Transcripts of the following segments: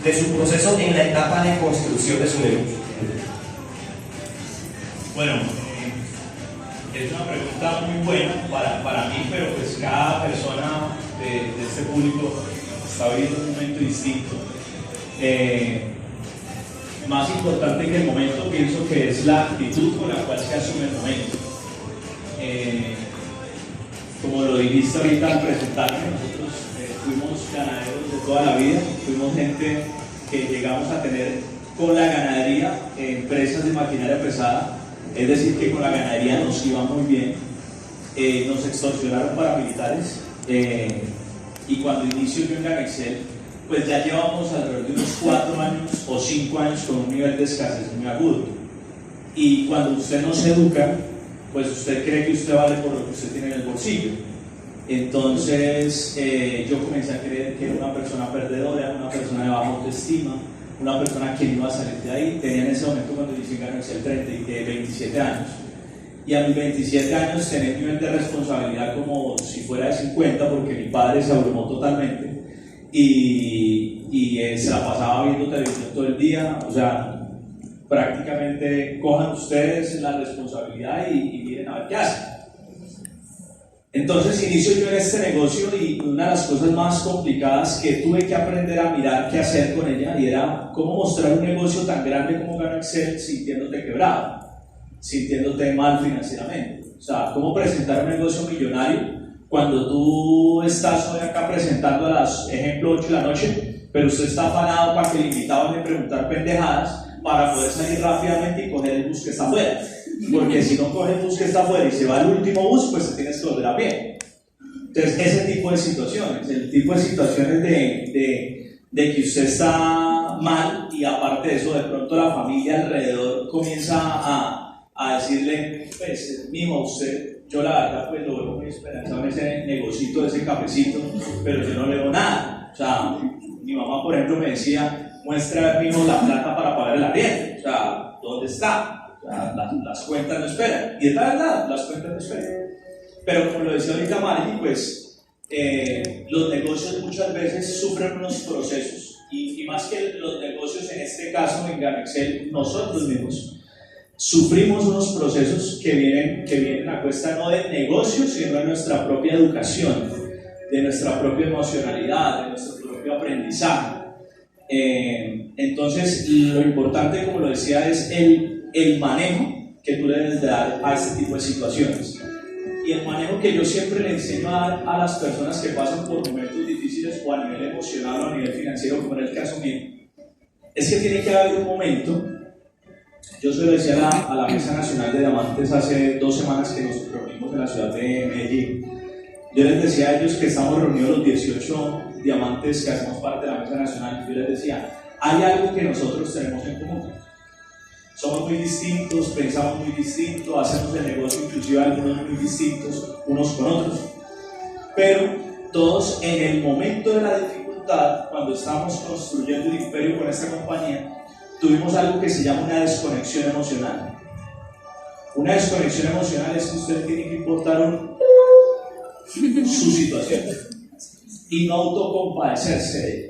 de su proceso en la etapa de construcción de su negocio. Bueno, es una pregunta muy buena para mí, pero pues cada persona de este público está viviendo un momento distinto. Más importante que el momento, pienso que es la actitud con la cual se asume el momento. Como lo dijiste ahorita al presentarme, nosotros fuimos ganaderos de toda la vida, fuimos gente que llegamos a tener con la ganadería empresas de maquinaria pesada, es decir, que con la ganadería nos iba muy bien. Nos extorsionaron paramilitares y cuando inicio yo en Ganexcel, pues ya llevamos alrededor de unos 4 años o 5 años con un nivel de escasez muy agudo. Y cuando usted no se educa, pues usted cree que usted vale por lo que usted tiene en el bolsillo. Entonces yo comencé a creer que era una persona perdedora, una persona de baja autoestima, una persona que no iba a salir de ahí. Tenía en ese momento, cuando inicié en Ganexcel, 27 años. Y a mis 27 años tenía un nivel de responsabilidad como si fuera de 50, porque mi padre se abrumó totalmente y se la pasaba viendo televisión todo el día. O sea, prácticamente cojan ustedes la responsabilidad y miren a ver qué hacen. Entonces inicio yo en este negocio y una de las cosas más complicadas que tuve que aprender a mirar qué hacer con ella, y era cómo mostrar un negocio tan grande como Ganexcel sintiéndote quebrado, sintiéndote mal financieramente. O sea, cómo presentar un negocio millonario cuando tú estás hoy acá presentando a las, ejemplo, 8 de la noche, pero usted está afanado para que el invitado le preguntar pendejadas para poder salir rápidamente y coger el bus que está afuera. Porque si no coge el bus que está afuera y se va al último bus, pues te tienes que volver a pie. Entonces, ese tipo de situaciones, el tipo de situaciones de que usted está mal, y aparte de eso, de pronto la familia alrededor comienza a decirle, pues, mijo, usted, yo la verdad, pues lo veo muy esperanzado en ese negocito, ese cafecito, pero yo no leo nada. O sea, mi mamá, por ejemplo, me decía, muestra, mijo, la plata para pagar el arriendo. O sea, ¿dónde está? O sea, las cuentas no esperan. Y es la verdad, las cuentas no esperan. Pero como lo decía ahorita Mari, pues los negocios muchas veces sufren unos procesos, y más que los negocios, en este caso en Ganexcel, nosotros mismos sufrimos unos procesos que vienen a cuesta no del negocio, sino de nuestra propia educación, de nuestra propia emocionalidad, de nuestro propio aprendizaje. Entonces, lo importante, como lo decía, es el manejo que tú le debes dar a este tipo de situaciones. Y el manejo que yo siempre le enseño a las personas que pasan por momentos difíciles, o a nivel emocional o a nivel financiero, como en el caso mío, es que tiene que haber un momento. Yo se lo decía a la Mesa Nacional de Diamantes hace 2 semanas que nos reunimos en la ciudad de Medellín. Yo les decía a ellos que estamos reunidos los 18 diamantes que hacemos parte de la Mesa Nacional. Yo les decía, hay algo que nosotros tenemos en común. Somos muy distintos, pensamos muy distinto, hacemos el negocio inclusive algunos muy distintos unos con otros. Pero todos en el momento de la dificultad, cuando estábamos construyendo el imperio con esta compañía, tuvimos algo que se llama una desconexión emocional. Una desconexión emocional es que usted tiene que importar su situación y no autocompadecerse de ella,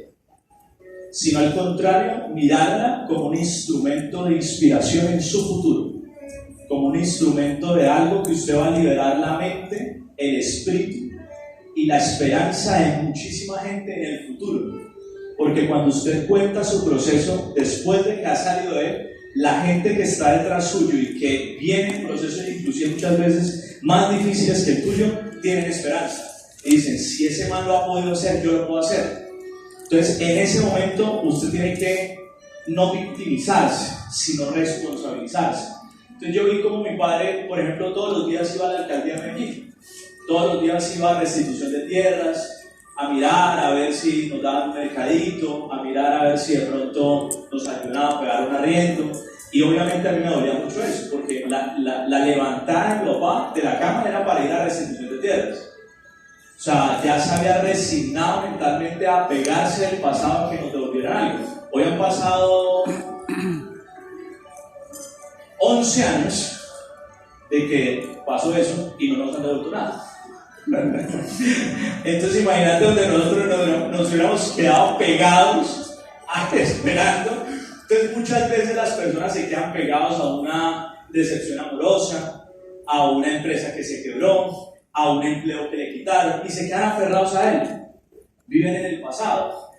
sino al contrario, mirarla como un instrumento de inspiración en su futuro, como un instrumento de algo que usted va a liberar la mente, el espíritu y la esperanza de muchísima gente en el futuro. Porque cuando usted cuenta su proceso, después de que ha salido de él, la gente que está detrás suyo y que viene en procesos inclusive muchas veces más difíciles que el tuyo, tienen esperanza. Y dicen, si ese man lo ha podido hacer, yo lo puedo hacer. Entonces, en ese momento, usted tiene que no victimizarse, sino responsabilizarse. Entonces, yo vi como mi padre, por ejemplo, todos los días iba a la alcaldía de Medellín. Todos los días iba a restitución de tierras, a mirar a ver si nos daban un mercadito, a mirar a ver si de pronto nos ayudaban a pegar un arriendo. Y obviamente a mí me dolía mucho eso, porque la levantada de mi papá de la cama era para ir a restitución de tierras. O sea, ya se había resignado mentalmente a pegarse del pasado, que nos devolvieran algo. Hoy han pasado 11 años de que pasó eso y no nos han devuelto nada. Entonces imagínate donde nosotros nos hubiéramos quedado pegados esperando. Entonces muchas veces las personas se quedan pegados a una decepción amorosa, a una empresa que se quebró, a un empleo que le quitaron y se quedan aferrados a él. Viven en el pasado.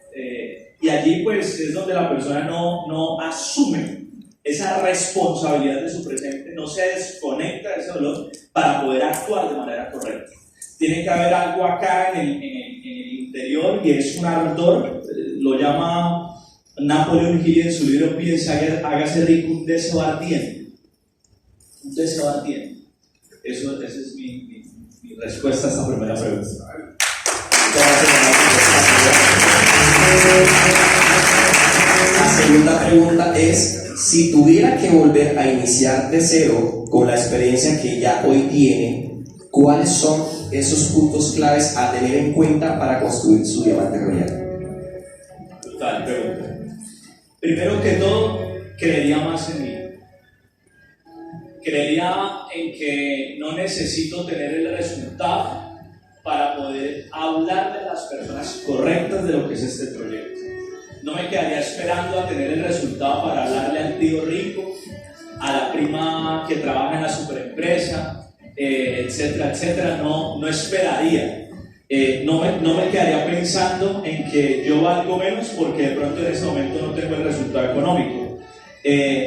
Y allí pues es donde la persona no asume esa responsabilidad de su presente, no se desconecta de ese dolor para poder actuar de manera correcta. Tiene que haber algo acá en el interior y es un ardor, lo llama Napoleon Hill en su libro Piensa, hágase rico, un deseo ardiente. Un deseo ardiente. Esa es mi respuesta a esta primera pregunta. La segunda pregunta es, si tuviera que volver a iniciar de cero con la experiencia que ya hoy tiene, ¿cuáles son esos puntos claves a tener en cuenta para construir su diamante royal? Brutal pregunta. Primero que todo, creería más en mí. Creería en que no necesito tener el resultado para poder hablar de las personas correctas de lo que es este proyecto. No me quedaría esperando a tener el resultado para hablarle al tío rico, a la prima que trabaja en la superempresa, etcétera, etcétera. No esperaría. No me quedaría pensando en que yo valgo menos porque de pronto en este momento no tengo el resultado económico.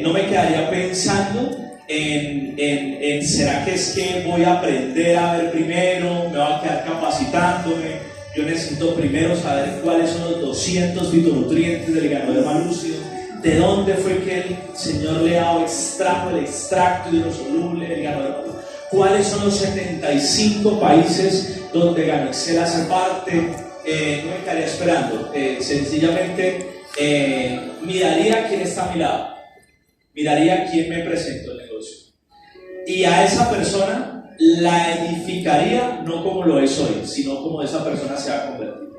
No me quedaría pensando en ¿será que es que voy a aprender a ver primero? ¿Me voy a quedar capacitándome? Yo necesito primero saber cuáles son los 200 fitonutrientes del ganadero malúcido, de dónde fue que el Señor Leao extrajo el extracto hidrosoluble del ganadero malúcido, cuáles son los 75 países donde Ganoexcel hace parte. No me estaría esperando, sencillamente miraría quién está a mi lado, miraría quién me presentó el negocio y a esa persona la edificaría no como lo es hoy, sino como esa persona se va a convertir.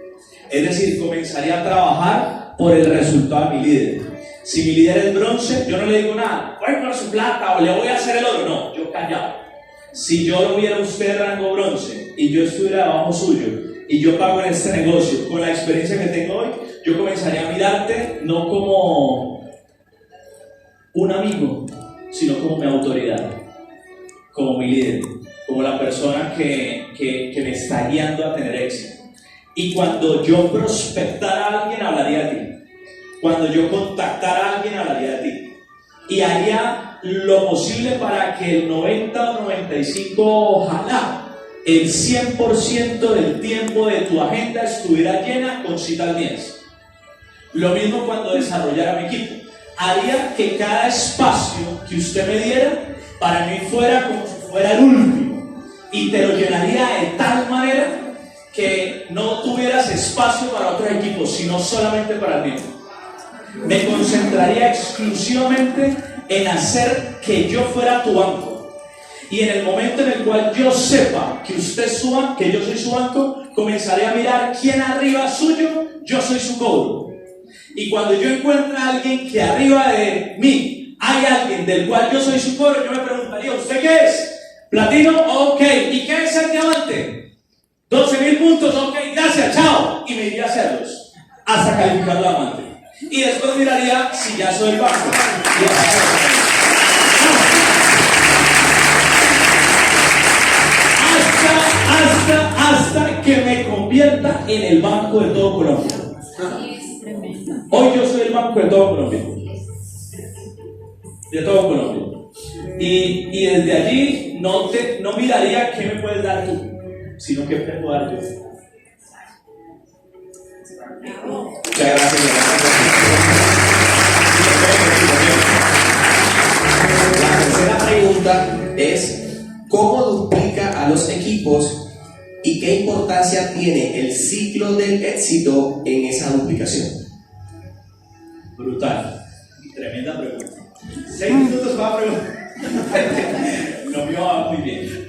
Es decir, comenzaría a trabajar por el resultado de mi líder. Si mi líder es bronce, yo no le digo nada, voy por su plata o le voy a hacer el oro. No, yo callado. Si yo hubiera usted rango bronce y yo estuviera debajo suyo y yo pago en este negocio con la experiencia que tengo hoy, yo comenzaría a mirarte no como un amigo, sino como mi autoridad, como mi líder, como la persona que me está guiando a tener éxito. Y cuando yo prospectara a alguien, hablaría de ti. Cuando yo contactara a alguien, hablaría de ti. Y haría lo posible para que el 90 o 95, ojalá, el 100% del tiempo de tu agenda estuviera llena con citas mías. Lo mismo cuando desarrollara mi equipo. Haría que cada espacio que usted me diera, para mí fuera como si fuera el último. Y te lo llenaría de tal manera que no tuvieras espacio para otros equipos, sino solamente para ti. Me concentraría exclusivamente en hacer que yo fuera tu banco. Y en el momento en el cual yo sepa que usted es su banco, que yo soy su banco, comenzaré a mirar quién arriba suyo, yo soy su cobro. Y cuando yo encuentre a alguien que arriba de mí hay alguien del cual yo soy su cobro, yo me preguntaría, ¿usted qué es? ¿Platino? Ok. ¿Y qué es el diamante? 12,000 puntos, ok, gracias, chao. Y me iría a hacerlos hasta calificar diamante. Y después miraría si ya soy el banco. Hasta que me convierta en el banco de todo Colombia. Hoy yo soy el banco de todo Colombia. De todo Colombia. Y desde allí no miraría qué me puedes dar tú, sino qué te puedo dar yo. Muchas gracias. La tercera pregunta es, ¿cómo duplica a los equipos y qué importancia tiene el ciclo del éxito en esa duplicación? Brutal. Tremenda pregunta. 6 minutos para preguntar. No me va muy bien.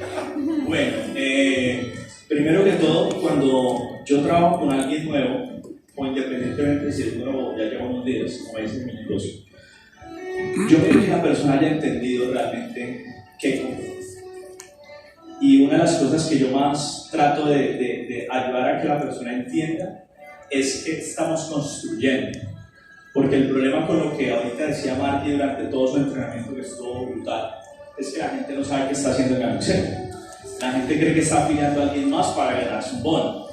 Bueno, primero que todo, cuando yo trabajo con alguien nuevo, o independientemente si es nuevo ya lleva unos días, como dice mi negocio, yo quiero que la persona haya entendido realmente qué compra. Y una de las cosas que yo más trato de ayudar a que la persona entienda es que estamos construyendo. Porque el problema con lo que ahorita decía Marty durante todo su entrenamiento, que estuvo brutal, es que la gente no sabe qué está haciendo en Ganuxel. La gente cree que está afiliando a alguien más para ganarse un bono.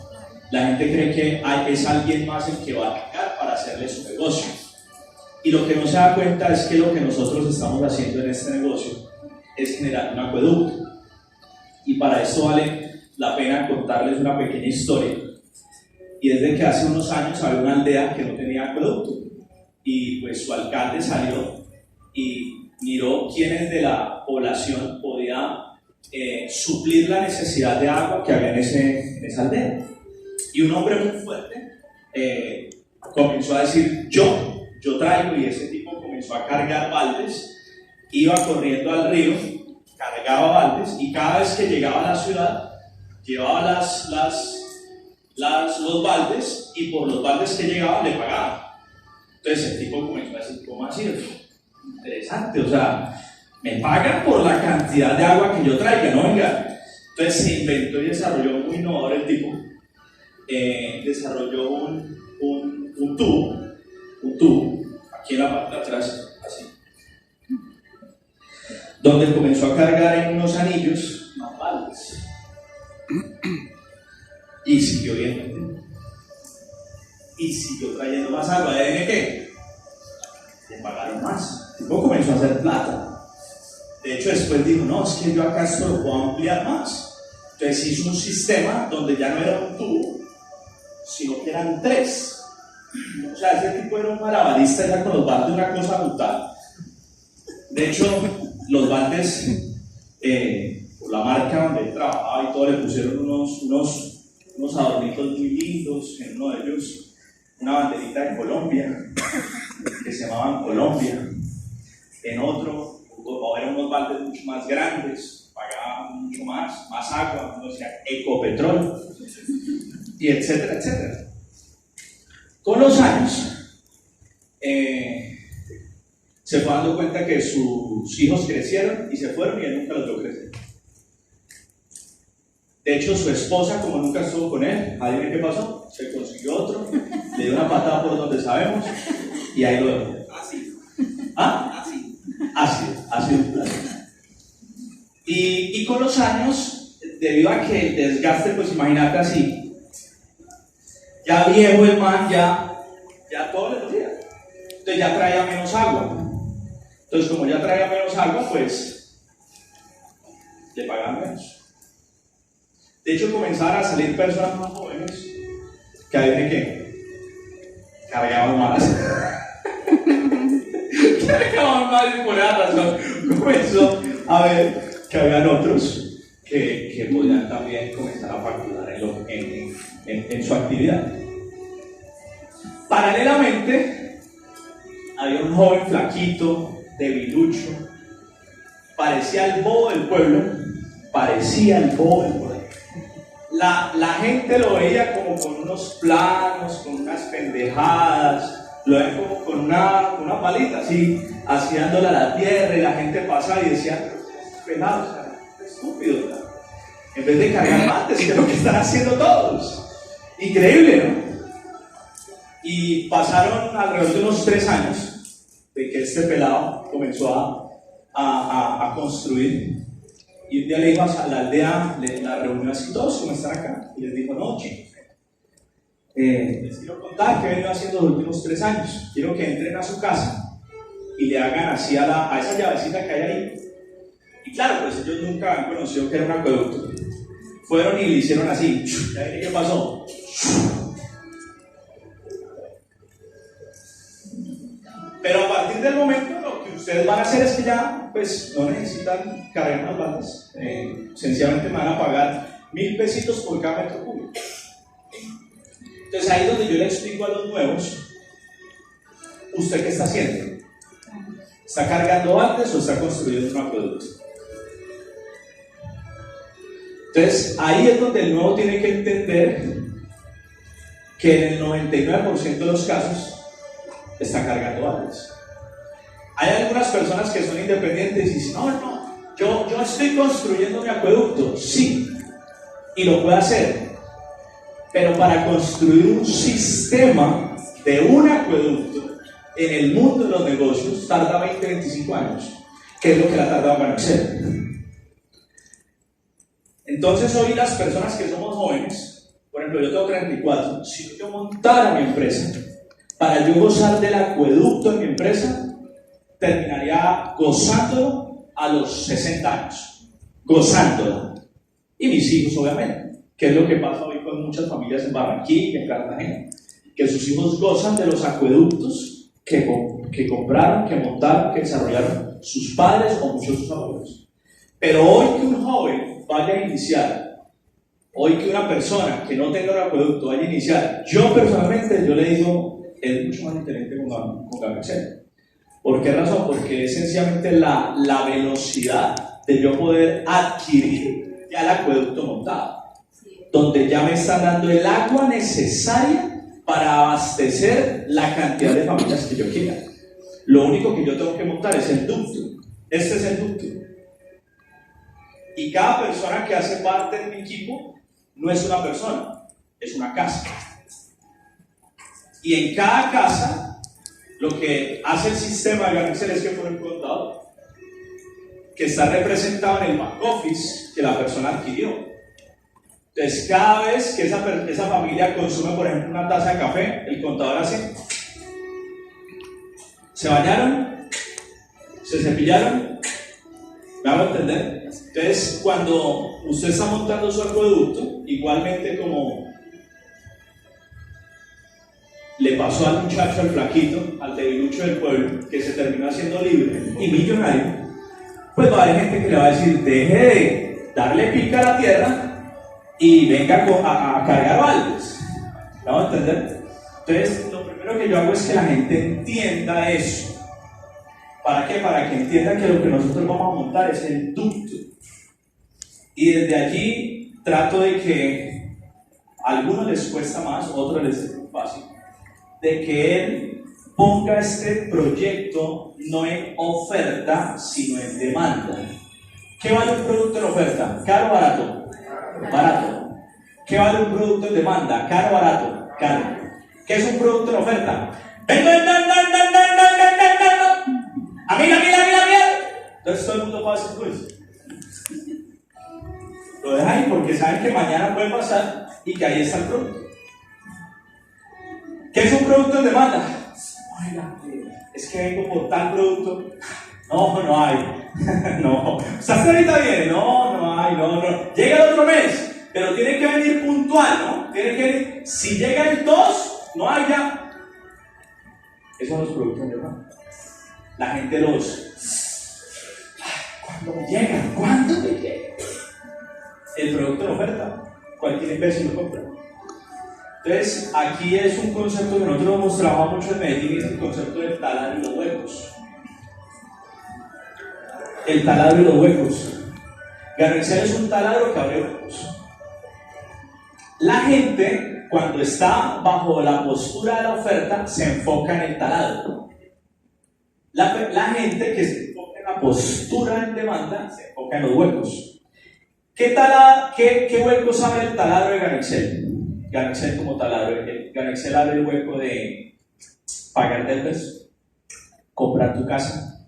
La gente cree que es alguien más el que va a atacar para hacerle su negocio. Y lo que no se da cuenta es que lo que nosotros estamos haciendo en este negocio es generar un acueducto. Y para eso vale la pena contarles una pequeña historia. Y es de que hace unos años había una aldea que no tenía acueducto. Y pues su alcalde salió y miró quiénes de la población podía suplir la necesidad de agua que había en esa aldea. Y un hombre muy fuerte comenzó a decir, yo traigo, y ese tipo comenzó a cargar baldes, iba corriendo al río, cargaba baldes, y cada vez que llegaba a la ciudad, llevaba los baldes, y por los baldes que llegaba le pagaban. Entonces el tipo comenzó a decir, ¿cómo así? Interesante, o sea, me pagan por la cantidad de agua que yo traiga, ¿no? Venga. Entonces se inventó y desarrolló muy innovador el tipo. Desarrolló un tubo, aquí en la parte de atrás, así, donde comenzó a cargar en unos anillos más baldes. Y siguió viendo. Y siguió trayendo más agua. ¿De qué? Le pagaron más. El tipo comenzó a hacer plata. De hecho, después dijo, no, es que yo acá esto lo puedo ampliar más. Entonces hizo un sistema donde ya no era un tubo, sino que eran 3. O sea, ese tipo era un malabarista ya con los baldes, una cosa brutal. De hecho, los baldes, por la marca donde él trabajaba y todo, le pusieron unos adornitos muy lindos. En uno de ellos, una banderita de Colombia, que se llamaban Colombia. En otro, eran unos baldes mucho más grandes, pagaban mucho más agua, uno decía Ecopetrol, y etcétera, etcétera. Con los años, se fue dando cuenta que sus hijos crecieron y se fueron, y él nunca los vio crecer. De hecho, su esposa, como nunca estuvo con él, adivinen qué pasó, se consiguió otro, le dio una patada por donde sabemos, y ahí lo dejó. ¿Ah? Ácido. Y con los años, debido a que el desgaste, pues imagínate así, ya viejo el man, ya todos los días. Entonces ya traía menos agua. Entonces, como ya traía menos agua, pues le pagaban menos. De hecho, comenzaron a salir personas más jóvenes que adivinen qué, cargaban más. Cargaban más, y por esa razón comenzó a ver que habían otros que podían también comenzar a facturar en su actividad. Paralelamente, había un joven flaquito, debilucho, parecía el bobo del pueblo, La gente lo veía como con unos planos, con unas pendejadas, lo veía como con una palita así, dándole a la tierra, y la gente pasaba y decía, pelado, o sea, estúpido, ¿verdad? En vez de cargar mates, que es lo que están haciendo todos. Increíble, ¿no? Y pasaron alrededor de unos 3 años de que este pelado comenzó a construir. Y un día le dijo a la aldea, la reunió así todos como están acá, y les dijo, no, chicos, les quiero contar qué he venido haciendo los últimos 3 años. Quiero que entren a su casa y le hagan así a esa llavecita que hay ahí. Y claro, pues ellos nunca han conocido que era un acueducto. Fueron y le hicieron así. ¿Y qué pasó? Pero a partir del momento, lo que ustedes van a hacer es que ya pues no necesitan cargar más baldes. Sencillamente me van a pagar 1,000 pesitos por cada metro cúbico. Entonces ahí es donde yo le explico a los nuevos, ¿usted qué está haciendo? ¿Está cargando baldes o está construyendo un acueducto? Entonces ahí es donde el nuevo tiene que entender que en el 99% de los casos está cargando baldes. Hay algunas personas que son independientes y dicen, no, yo estoy construyendo mi acueducto, sí, y lo puedo hacer, pero para construir un sistema de un acueducto en el mundo de los negocios tarda 20, 25 años, que es lo que la tardaba Ganoexcel. Entonces hoy las personas que somos jóvenes, por ejemplo yo tengo 34, si yo montara mi empresa, para yo gozar del acueducto en mi empresa, terminaría gozándolo a los 60 años, gozándolo. Y mis hijos obviamente, que es lo que pasa hoy con muchas familias en Barranquilla, en Cartagena, que sus hijos gozan de los acueductos que compraron, que montaron, que desarrollaron sus padres o muchos de sus abuelos. Pero hoy que un joven vaya a iniciar, hoy que una persona que no tenga un acueducto vaya a iniciar, yo personalmente, yo le digo, es mucho más inteligente con Ganoexcel. ¿Por qué razón? Porque es sencillamente la velocidad de yo poder adquirir ya el acueducto montado, donde ya me están dando el agua necesaria para abastecer la cantidad de familias que yo quiera. Lo único que yo tengo que montar es el ducto. Este es el ducto. Y cada persona que hace parte de mi equipo no es una persona, es una casa. Y en cada casa, lo que hace el sistema de Ganoexcel es que pone un contador que está representado en el back office que la persona adquirió. Entonces, cada vez que esa familia consume, por ejemplo, una taza de café, el contador hace: ¿se bañaron? ¿Se cepillaron? ¿Me hago entender? Entonces, cuando usted está montando su acueducto, igualmente como le pasó al muchacho, al flaquito, al debilucho del pueblo, que se terminó haciendo libre y millonario, pues va a haber gente que le va a decir: deje de darle pica a la tierra y venga a cargar baldes. ¿Me vamos a entender? Entonces, lo primero que yo hago es que la gente entienda eso. ¿Para qué? Para que entienda que lo que nosotros vamos a montar es el ducto. Y desde allí trato de que a algunos les cuesta más, a otros les es muy fácil, de que él ponga este proyecto no en oferta, sino en demanda. ¿Qué vale un producto en oferta? ¿Caro o barato? Barato. ¿Qué vale un producto en demanda? ¿Caro o barato? Caro. ¿Qué es un producto en oferta? A mí. Entonces todo el mundo puede hacer eso. Lo dejan ahí porque saben que mañana puede pasar y que ahí está el producto. ¿Qué es un producto en demanda? Oiga, es que vengo por tal producto. No hay. No. ¿Hasta ahorita viene? No hay. Llega el otro mes, pero tiene que venir puntual, ¿no? Tiene que venir. Si llega el 2, no hay ya. Esos son los productos en demanda. La gente ¿cuándo me llegan? ¿Cuándo me llegan? El producto en oferta. Cualquier imbécil lo compra. Entonces, aquí es un concepto que nosotros hemos trabajado mucho en Medellín, es el concepto del taladro y los huecos. El taladro y los huecos. Ganoexcel es un taladro que abre huecos. La gente, cuando está bajo la postura de la oferta, se enfoca en el taladro. La gente que se enfoca en la postura en demanda, se enfoca en los huecos. ¿Qué huecos abre el taladro de Ganoexcel? Ganoexcel como taladro. Ganoexcel abre el hueco de pagar deudas, comprar tu casa,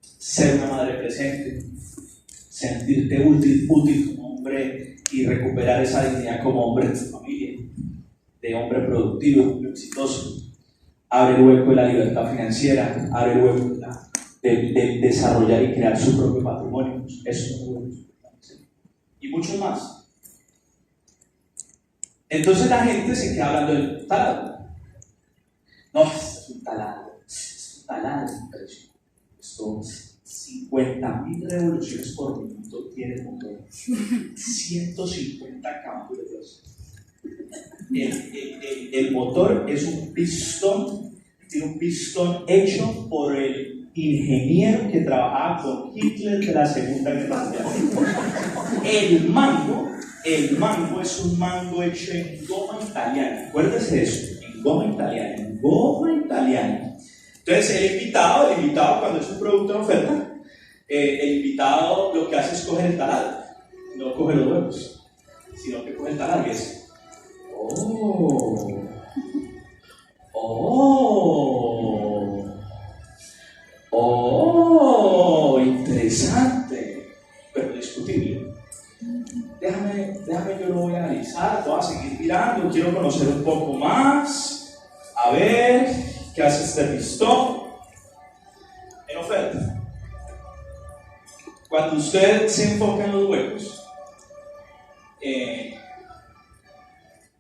ser una madre presente, sentirte útil como hombre y recuperar esa dignidad como hombre de tu familia, de hombre productivo, hombre exitoso. Abre el hueco de la libertad financiera, abre el hueco de desarrollar y crear su propio patrimonio. Eso es bueno. Y mucho más. Entonces la gente se queda hablando del taladro. No, es un taladro impresionante. Esto 50.000 revoluciones por minuto tiene el motor. 150 caballos de fuerza. El motor es un pistón, tiene un pistón hecho por el ingeniero que trabajaba con Hitler de la Segunda Guerra Mundial. El mango es un mango hecho en goma italiana. Acuérdese de eso, en goma italiana. Entonces el invitado cuando es un producto en oferta, el invitado lo que hace es coger el taladro, no coge los huevos, sino que coge el taladro y es interesante, pero discutible. Déjame, yo lo voy a analizar, voy a seguir mirando, quiero conocer un poco más, a ver, ¿qué hace este pistón? En oferta. Cuando usted se enfoca en los huecos,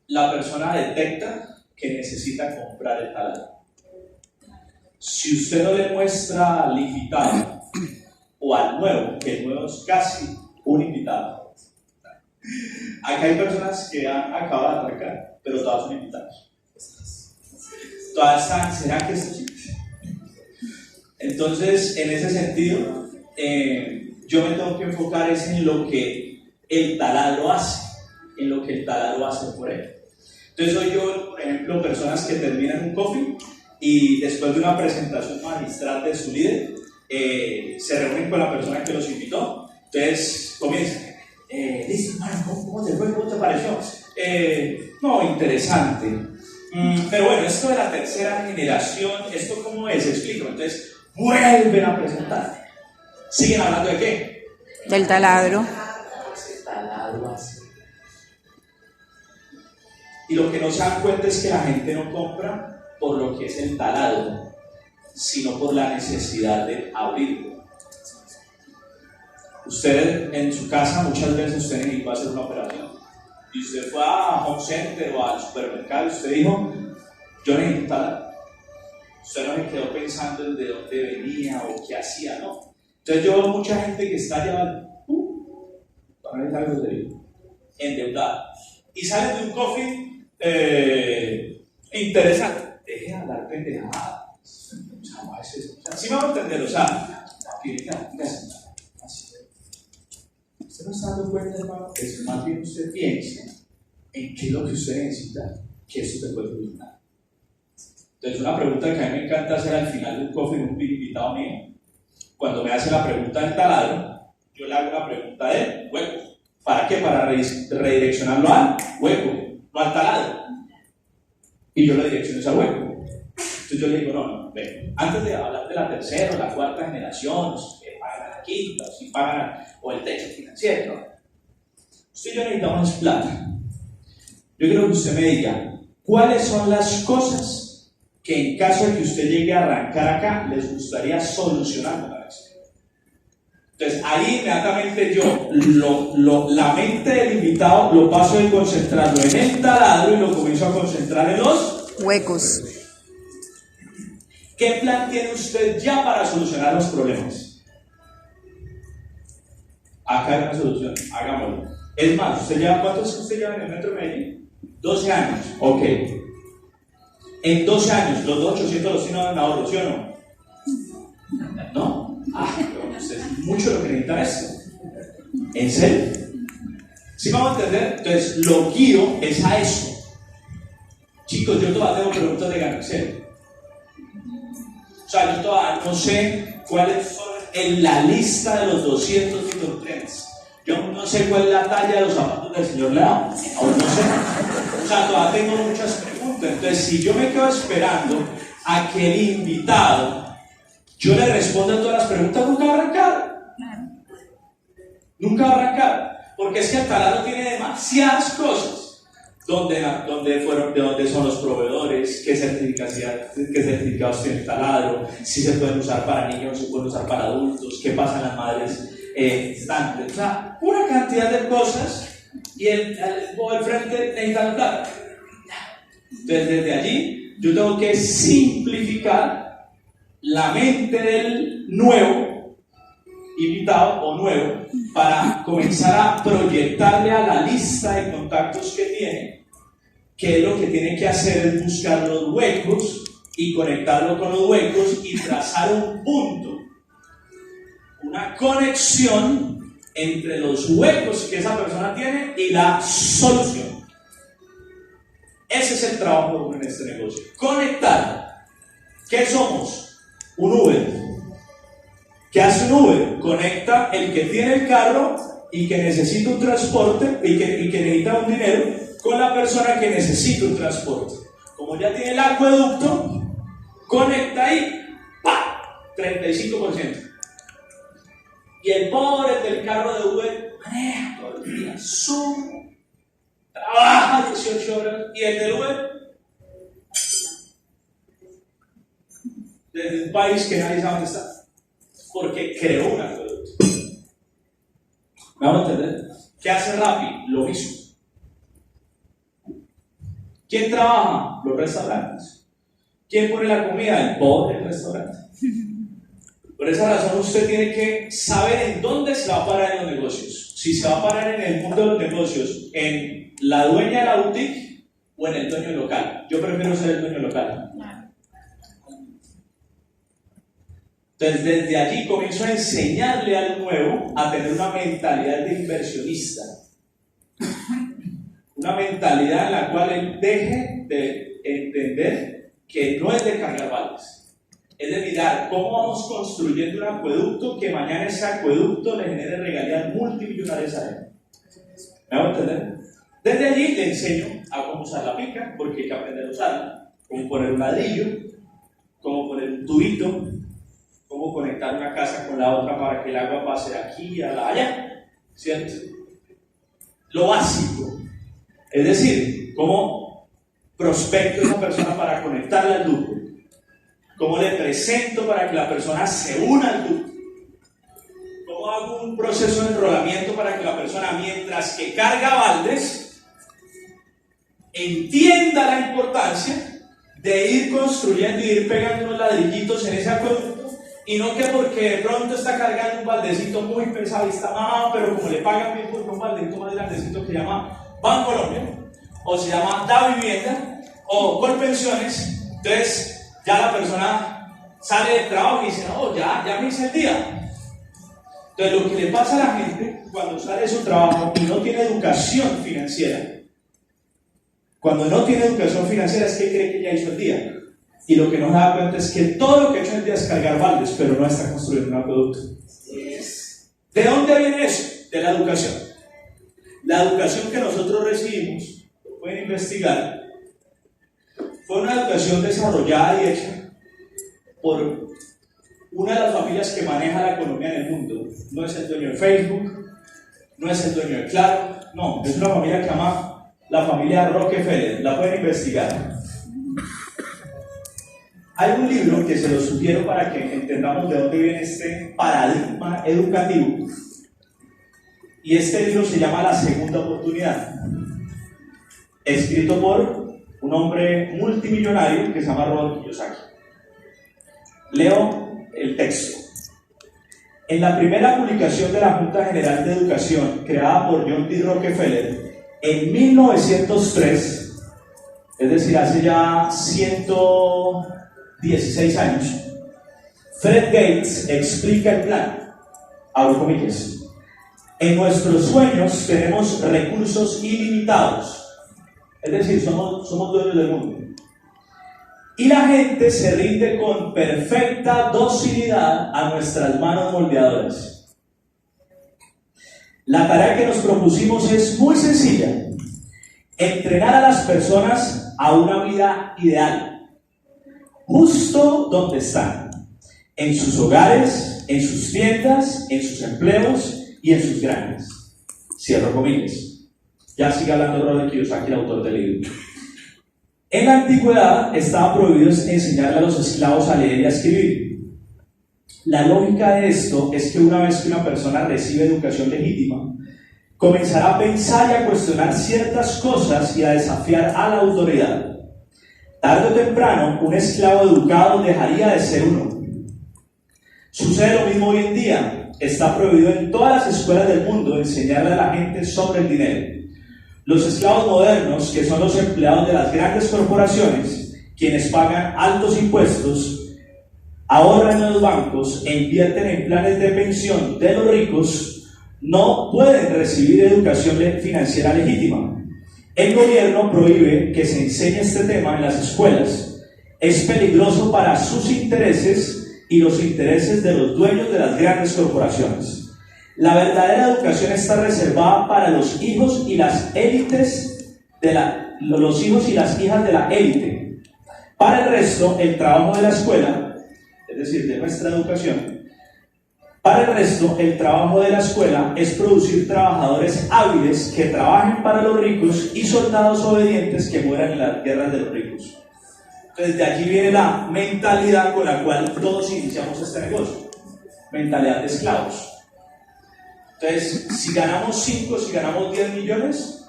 la persona detecta que necesita comprar el taladro. Si usted no le muestra al invitado o al nuevo, que el nuevo es casi un invitado. Acá hay personas que han acabado de atracar, pero todas son invitados. Todas están, ¿será que esto sí? Entonces, en ese sentido, yo me tengo que enfocar es en lo que el taladro hace, en lo que el taladro hace por él. Entonces, soy yo, por ejemplo, personas que terminan un coffee y después de una presentación magistral de su líder, se reúnen con la persona que los invitó. Entonces, comienzan. Listo, hermano, ¿cómo te fue? ¿Cómo te pareció? No, interesante. Pero bueno, esto de la tercera generación, ¿esto cómo es? Explícame. Entonces, vuelven a presentar. ¿Siguen hablando de qué? Del taladro. El taladro así. Y lo que no se dan cuenta es que la gente no compra por lo que es el taladro, sino por la necesidad de abrirlo. Usted en su casa muchas veces usted necesitó hacer una operación y usted fue a Home Center o al supermercado y usted dijo, yo necesito un taladro. Usted no se quedó pensando en de dónde venía o qué hacía, no. Entonces yo veo mucha gente que está ya para ver algo de endeudada y salen de un coffee interesante. Deje de hablar pendejadas. Así me va a entender, o sea, usted no está dando cuenta, hermano, es más bien usted piensa en qué es lo que usted necesita, que eso te puede solucionar. Entonces, una pregunta que a mí me encanta hacer al final de un coffee de un invitado mío, cuando me hace la pregunta del taladro, yo le hago la pregunta del hueco. ¿Para qué? Para redireccionarlo al hueco, no al taladro. Y yo lo direcciono al hueco. Entonces yo le digo, no, ven, antes de hablar de la tercera o la cuarta generación, si pagan la quinta, si pagan o el techo financiero, ¿no? Usted y yo necesitamos plata. Yo quiero que usted me diga, ¿cuáles son las cosas que en caso de que usted llegue a arrancar acá, les gustaría solucionar con la vez? Entonces ahí inmediatamente yo, la mente del invitado lo paso de concentrarlo en el taladro y lo comienzo a concentrar en los Huecos. ¿Qué plan tiene usted ya para solucionar los problemas? Acá hay una solución, hagámoslo. Es más, ¿cuántos usted lleva en el Metro Medellín? 12 años, ok. En 12 años, los 800 los tienen en ahorro, ¿sí o no? ¿No? Pero usted es mucho lo que necesita esto. ¿En serio? ¿Sí vamos a entender? Entonces, lo guío es a eso. Chicos, yo todavía tengo preguntas de ganancia. O sea, yo todavía no sé cuáles son en la lista de los 200 microtrends. Yo no sé cuál es la talla de los zapatos del señor Leao. Aún no sé. O sea, todavía tengo muchas preguntas. Entonces, si yo me quedo esperando a que el invitado yo le responda a todas las preguntas, nunca va a arrancar. Nunca va a arrancar. Porque es que el taladro tiene demasiadas cosas. De dónde son los proveedores, qué certificados tiene el taladro, si se pueden usar para niños, si se pueden usar para adultos, qué pasa en las madres estantes, o sea, una cantidad de cosas y el frente necesita el taladro. Entonces, desde allí, yo tengo que simplificar la mente del nuevo invitado o nuevo para comenzar a proyectarle a la lista de contactos que tiene, que lo que tiene que hacer es buscar los huecos y conectarlo con los huecos y trazar un punto, una conexión entre los huecos que esa persona tiene y la solución. Ese es el trabajo en este negocio, conectar. ¿Qué somos? Un Uber. ¿Qué hace un Uber? Conecta el que tiene el carro y que necesita un transporte y que necesita un dinero con la persona que necesita un transporte. Como ya tiene el acueducto, conecta ahí, ¡pa! 35%. Y el pobre del carro de Uber maneja todo el día, sube, trabaja 18 horas, y el del Uber, desde un país que nadie sabe dónde está, porque creó un acueducto. ¿Me van a entender? ¿Qué hace Rappi? Lo mismo. ¿Quién trabaja? Los restaurantes. ¿Quién pone la comida? El pobre del restaurante. Por esa razón usted tiene que saber en dónde se va a parar en los negocios. Si se va a parar en el mundo de los negocios, en la dueña de la boutique o en el dueño local. Yo prefiero ser el dueño local. Entonces desde allí comienzo a enseñarle al nuevo a tener una mentalidad de inversionista. Una mentalidad en la cual él deje de entender que no es de cargar baldes. Es de mirar cómo vamos construyendo un acueducto que mañana ese acueducto le genere regalías multimillonarias a él. ¿Me va a entender? Desde allí le enseño a cómo usar la pica, porque hay que aprender a usarla, cómo poner un ladrillo, cómo poner un tubito, cómo conectar una casa con la otra para que el agua pase de aquí a allá, ¿cierto? Lo básico. Es decir, cómo prospecto a esa persona para conectarla al grupo, cómo le presento para que la persona se una al grupo, cómo hago un proceso de enrolamiento para que la persona, mientras que carga baldes, entienda la importancia de ir construyendo y ir pegando unos ladrillitos en ese acueducto, y no que porque de pronto está cargando un baldecito muy pesado y está mamado, pero como le pagan bien por un baldecito más grandecito que se llama Banco Colombia, o se llama Da Vivienda, o Colpensiones, entonces ya la persona sale del trabajo y dice, no, ya me hice el día. Entonces lo que le pasa a la gente cuando sale de su trabajo y no tiene educación financiera, cuando no tiene educación financiera es que cree que ya hizo el día. Y lo que no se da cuenta es que todo lo que ha hecho en el día es cargar baldes, pero no está construyendo un acueducto. ¿De dónde viene eso? De la educación. La educación que nosotros recibimos, lo pueden investigar, fue una educación desarrollada y hecha por una de las familias que maneja la economía en el mundo. No es el dueño de Facebook, no es el dueño de Claro, no, es una familia que llama la familia Rockefeller. La pueden investigar. Hay un libro que se lo sugiero para que entendamos de dónde viene este paradigma educativo, y este libro se llama La Segunda Oportunidad, escrito por un hombre multimillonario que se llama Robert Kiyosaki. Leo el texto. En la primera publicación de la Junta General de Educación, creada por John D. Rockefeller en 1903, es decir, hace ya 116 años, Fred Gates explica el plan. Abro comillas. En nuestros sueños tenemos recursos ilimitados, es decir, somos dueños del mundo. Y la gente se rinde con perfecta docilidad a nuestras manos moldeadoras. La tarea que nos propusimos es muy sencilla: entrenar a las personas a una vida ideal, justo donde están, en sus hogares, en sus tiendas, en sus empleos y en sus granjas. Cierro comillas. Ya sigue hablando Robert Kiyosaki, el autor del libro. En la antigüedad estaba prohibido enseñarle a los esclavos a leer y a escribir. La lógica de esto es que una vez que una persona recibe educación legítima, comenzará a pensar y a cuestionar ciertas cosas y a desafiar a la autoridad. Tarde o temprano, un esclavo educado dejaría de ser uno. Sucede lo mismo hoy en día. Está prohibido en todas las escuelas del mundo enseñarle a la gente sobre el dinero. Los esclavos modernos, que son los empleados de las grandes corporaciones, quienes pagan altos impuestos, ahorran en los bancos e invierten en planes de pensión de los ricos, no pueden recibir educación financiera legítima. El gobierno prohíbe que se enseñe este tema en las escuelas. Es peligroso para sus intereses y los intereses de los dueños de las grandes corporaciones. La verdadera educación está reservada para los hijos y las élites los hijos y las hijas de la élite. Para el resto, el trabajo de la escuela, es decir, de nuestra educación, Para el resto, el trabajo de la escuela es producir trabajadores hábiles que trabajen para los ricos y soldados obedientes que mueran en las guerras de los ricos. Entonces, de allí viene la mentalidad con la cual todos iniciamos este negocio. Mentalidad de esclavos. Entonces, si ganamos 5, si ganamos 10 millones,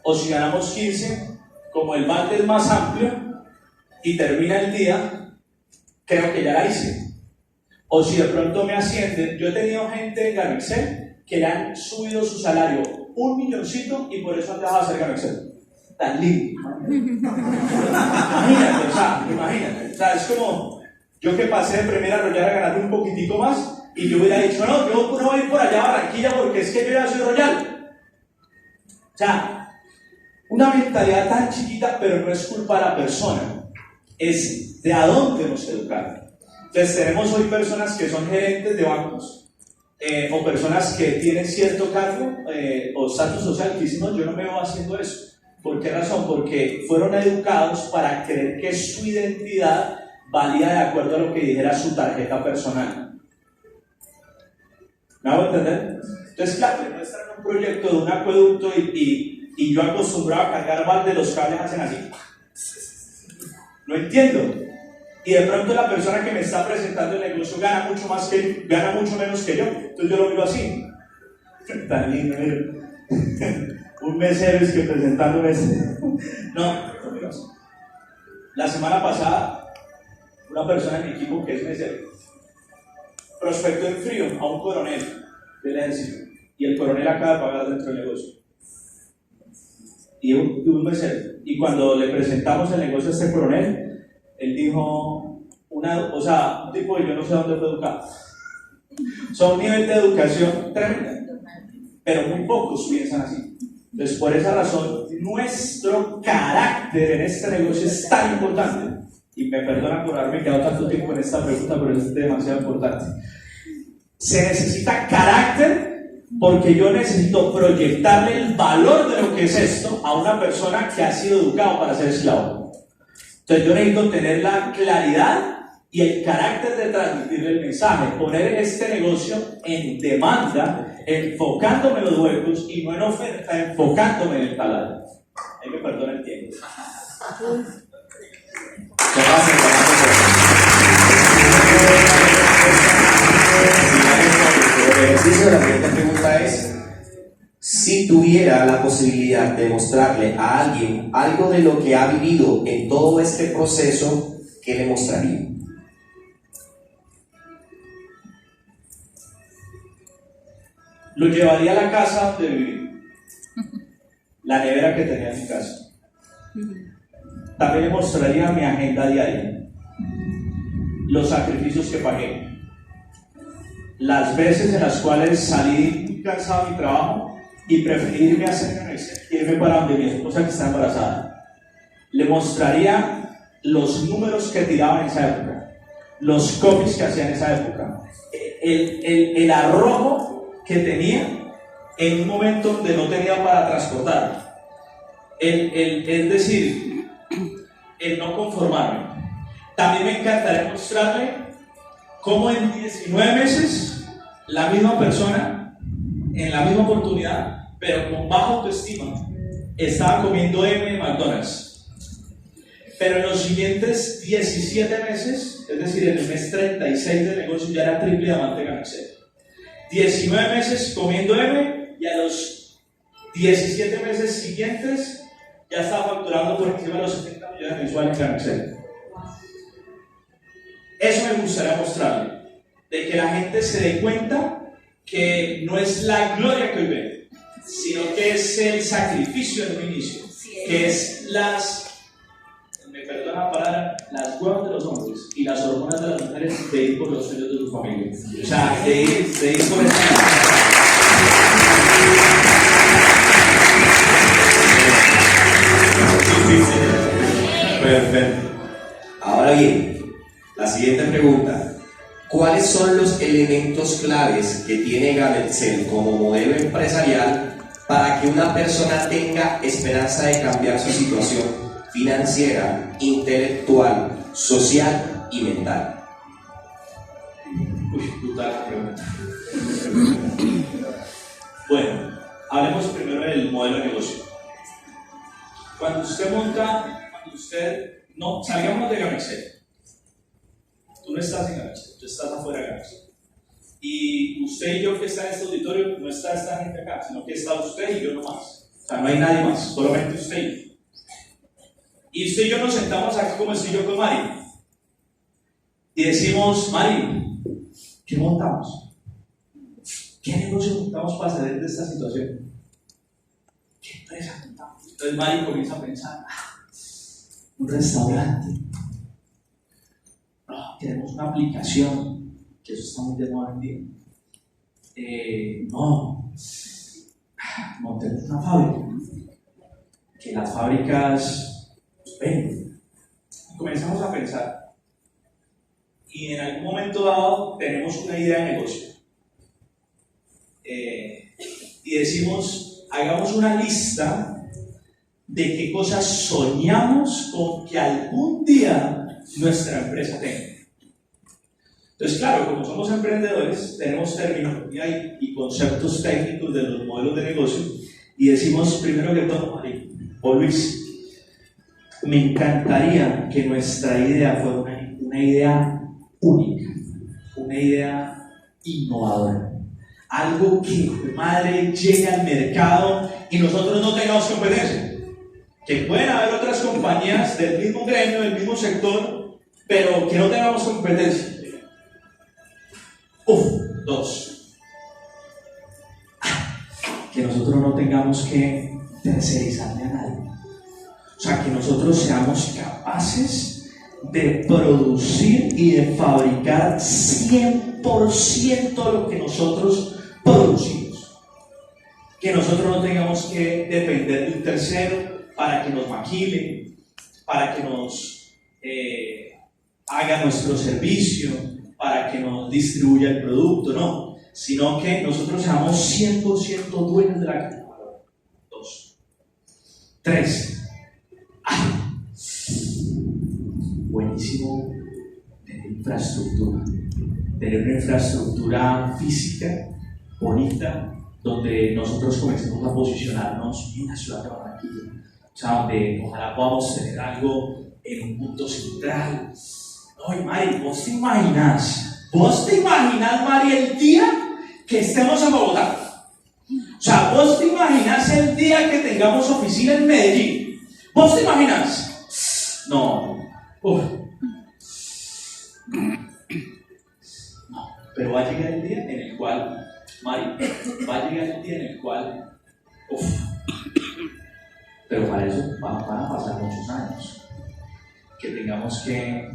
o si ganamos 15, como el balde es más amplio y termina el día, creo que ya la hice. O si de pronto me ascienden, yo he tenido gente en Gamexel que le han subido su salario 1 milloncito y por eso han dejado de hacer Gamexel. Tan lindo. Imagínate, imagínate. O sea, es como yo que pasé de Premier Royal a ganar un poquitico más y yo hubiera dicho, no, yo no voy por allá a Barranquilla porque es que yo ya soy Royal. O sea, una mentalidad tan chiquita, pero no es culpa de la persona. Es de a dónde nos educaron. Entonces tenemos hoy personas que son gerentes de bancos o personas que tienen cierto cargo o estatus social que dicen, no, yo no me veo haciendo eso. ¿Por qué razón? Porque fueron educados para creer que su identidad valía de acuerdo a lo que dijera su tarjeta personal. ¿Me hago entender? Entonces, claro, no estar en un proyecto de un acueducto y yo acostumbrado a cargar balde, los cables hacen así. No entiendo. Y de pronto la persona que me está presentando el negocio gana mucho menos que yo. Entonces yo lo miro así. Tan lindo, un mesero es que presentándome no, lo miro así. La semana pasada, una persona en mi equipo que es mesero prospectó en frío a un coronel del ejército. Y el coronel acaba de pagar dentro del negocio. Y un mesero. Y cuando le presentamos el negocio a este coronel, él dijo, un tipo que yo no sé dónde fue educado. Son un nivel de educación tremendo, pero muy pocos piensan así. Entonces, por esa razón, nuestro carácter en este negocio es tan importante. Y me perdonan por haberme quedado tanto tiempo en esta pregunta, pero es demasiado importante. Se necesita carácter porque yo necesito proyectarle el valor de lo que es esto a una persona que ha sido educado para ser esclavo. Entonces yo necesito tener la claridad y el carácter de transmitirle el mensaje, poner este negocio en demanda, enfocándome en los huecos y no en oferta, enfocándome en el taladro. Ahí me perdona el tiempo. El ejercicio de la siguiente pregunta es: si tuviera la posibilidad de mostrarle a alguien algo de lo que ha vivido en todo este proceso, ¿qué le mostraría? Lo llevaría a la casa donde viví, la nevera que tenía en mi casa. También le mostraría mi agenda diaria, los sacrificios que pagué, las veces en las cuales salí cansado de mi trabajo y preferí irme a hacer irme para donde mi esposa que está embarazada. Le mostraría los números que tiraba en esa época, los copies que hacía en esa época, el arrojo que tenía en un momento donde no tenía para transportar, es decir, el no conformarme. También me encantaría mostrarle cómo en 19 meses la misma persona, en la misma oportunidad, pero con baja autoestima, estaba comiendo M en McDonald's. Pero en los siguientes 17 meses, es decir, en el mes 36 del negocio, ya era triple diamante Gamexel. 19 meses comiendo M y a los 17 meses siguientes ya estaba facturando por encima de los 70 millones mensuales en Gamexel. Eso me gustaría mostrarle, de que la gente se dé cuenta que no es la gloria que hoy ve, sino que es el sacrificio en un inicio, que es me perdona la palabra, las huevas de los hombres y las hormonas de las mujeres de ir por los sueños de su familia. O sea, de ir por esa. Perfecto. Ahora bien, la siguiente pregunta: ¿cuáles son los elementos claves que tiene Gamexel como modelo empresarial para que una persona tenga esperanza de cambiar su situación financiera, intelectual, social y mental? Brutal pregunta. cuando usted, no, salgamos de Gamexel, tú no estás en Gamexel, tú estás afuera de Gamexel. Y usted y yo que está en este auditorio, no está esta gente acá, sino que está usted y yo nomás. O sea, no hay nadie más, solamente usted y yo. Y usted y yo nos sentamos aquí como estoy yo con Mari. Y decimos, Mari, ¿qué montamos? ¿Qué negocio montamos para salir de esta situación? ¿Qué empresa montamos? Entonces Mari comienza a pensar, un restaurante. No, queremos una aplicación, que eso está muy de moda en día. No, montemos una fábrica. Que las fábricas ven. Y comenzamos a pensar. Y en algún momento dado tenemos una idea de negocio. Y decimos, hagamos una lista de qué cosas soñamos con que algún día nuestra empresa tenga. Entonces, claro, como somos emprendedores, tenemos terminología y conceptos técnicos de los modelos de negocio y decimos, primero que todo, María o Luis, me encantaría que nuestra idea fuera una idea única, una idea innovadora, algo que madre llegue al mercado y nosotros no tengamos competencia, que pueden haber otras compañías del mismo gremio, del mismo sector, pero que no tengamos competencia. Dos, que nosotros no tengamos que tercerizarle a nadie, o sea, que nosotros seamos capaces de producir y de fabricar 100% lo que nosotros producimos. Que nosotros no tengamos que depender de un tercero para que nos maquile, para que nos haga nuestro servicio, para que nos distribuya el producto, no, sino que nosotros seamos 100% dueños de la cadena de valor. 2. 3. Buenísimo tener una infraestructura física bonita donde nosotros comencemos a posicionarnos en la ciudad de Barranquilla, o sea, donde ojalá podamos tener algo en un punto central. Ay, Mari, ¿vos te imaginas, Mari, el día que estemos en Bogotá? O sea, ¿vos te imaginas el día que tengamos oficina en Medellín? ¿Vos te imaginas? No. No, pero va a llegar el día en el cual, Mari, pero para eso van a pasar muchos años, que tengamos que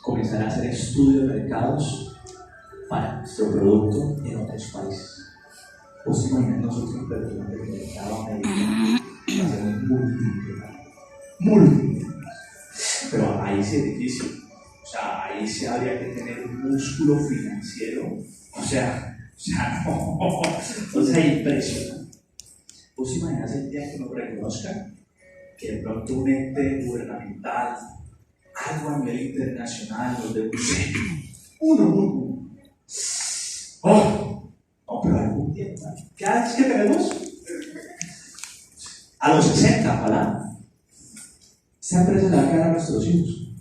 comenzar a hacer estudios de mercados para nuestro producto en otros países. ¿Vos te imaginas nosotros invertimos en el mercado americano? Va a ser multimillonario. Pero ahí sí es difícil. O sea, ahí sí habría que tener un músculo financiero. O sea, impresionante. ¿Vos imaginas el día que nos reconozcan? Que de pronto un ente gubernamental, algo a nivel internacional, nos dé uno. No, pero algún día, ¿qué edad es que tenemos? A los 60, ojalá. Esta empresa le va a quedar a nuestros hijos.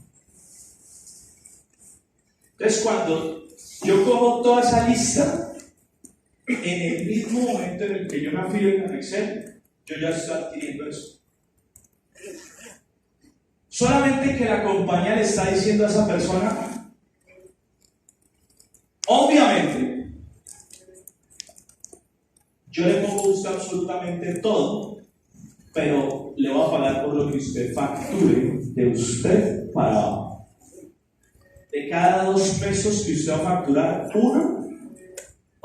Entonces, cuando yo cojo toda esa lista, en el mismo momento en el que yo me afilio en Excel, yo ya estoy adquiriendo eso. Solamente que la compañía le está diciendo a esa persona, obviamente, yo le pongo a usted absolutamente todo, pero le voy a pagar por lo que usted facture de usted para abajo. De cada 2 pesos que usted va a facturar, 1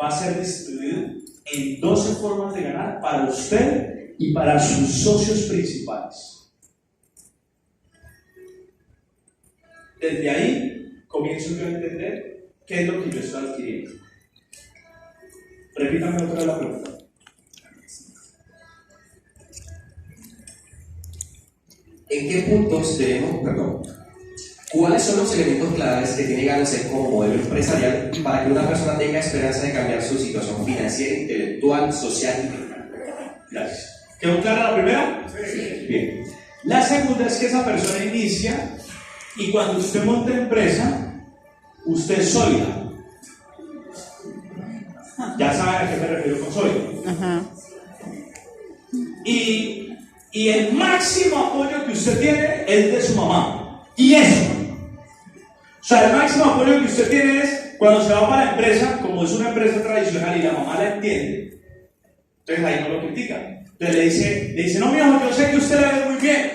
va a ser distribuido en 12 formas de ganar para usted y para sus socios principales. Desde ahí comienzo yo a entender qué es lo que yo estoy adquiriendo. Repítame otra vez la pregunta. ¿En qué puntos cuáles son los elementos claves que tiene Gamexel como modelo empresarial para que una persona tenga esperanza de cambiar su situación financiera, intelectual, social y mental? Gracias. ¿Quedó clara la primera? Sí. bien. La segunda es que esa persona inicia y cuando usted monta empresa, usted es sólida. Ya saben a qué me refiero con sólida. Y el máximo apoyo que usted tiene es de su mamá. Y eso. O sea, el máximo apoyo que usted tiene es cuando se va para la empresa, como es una empresa tradicional y la mamá la entiende, entonces ahí no lo critica. Entonces le dice, no, mi hijo, yo sé que usted la ve muy bien.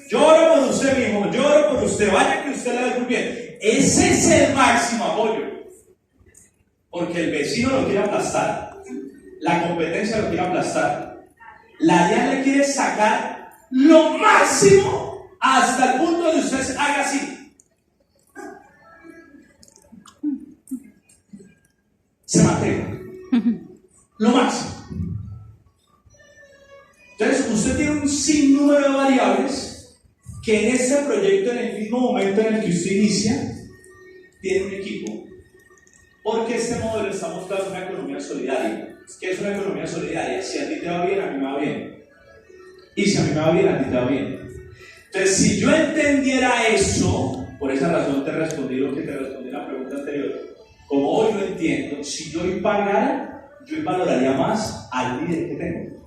Lloro por usted, mi hijo, lloro por usted, vaya que usted la ve muy bien. Ese es el máximo apoyo. Porque el vecino lo quiere aplastar. La competencia lo quiere aplastar. La DIAN le quiere sacar lo máximo hasta el punto de usted haga así. Se mantenga. Lo máximo. Entonces, usted tiene un sinnúmero de variables que en este proyecto, en el mismo momento en el que usted inicia, tiene un equipo. Porque este modelo está mostrando una economía solidaria. ¿Qué es una economía solidaria? Si a ti te va bien, a mí me va bien. Y si a mí me va bien, a ti te va bien. Entonces, si yo entendiera eso, por esa razón te respondí lo que te respondí en la pregunta anterior. Como hoy lo entiendo, si yo hoy pagara, yo valoraría más al líder que tengo.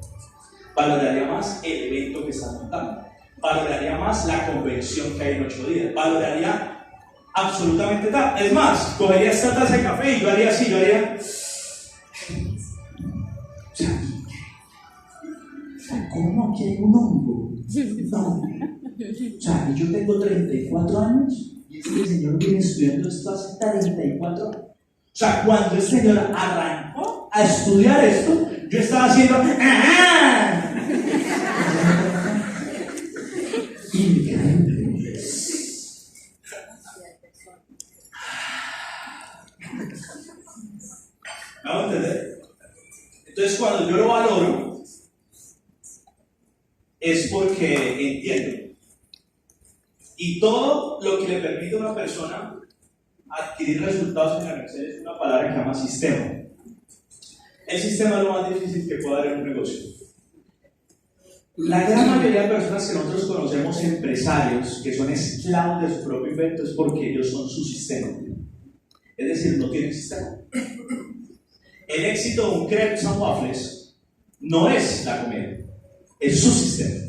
Valoraría más el evento que están montando. Valoraría más la convención que hay en 8 días. Valoraría absolutamente tal. Es más, cogería esta taza de café y yo haría así, yo haría. O sea, ¿cómo aquí hay un hongo? No. O sea, yo tengo 34 años y este señor viene estudiando esto hace 34 años. O sea, cuando este señor arrancó a estudiar esto, yo estaba haciendo. Increíble. ¿Me van a entender? Entonces, cuando yo lo valoro, es porque entiendo. Y todo lo que le permite a una persona adquirir resultados en la Excel es una palabra que se llama sistema. El sistema es lo más difícil que puede haber en un negocio. La gran mayoría de personas que nosotros conocemos, empresarios, que son esclavos de su propio invento, es porque ellos son su sistema. Es decir, no tienen sistema. El éxito de un crepes and waffles no es la comida, es su sistema.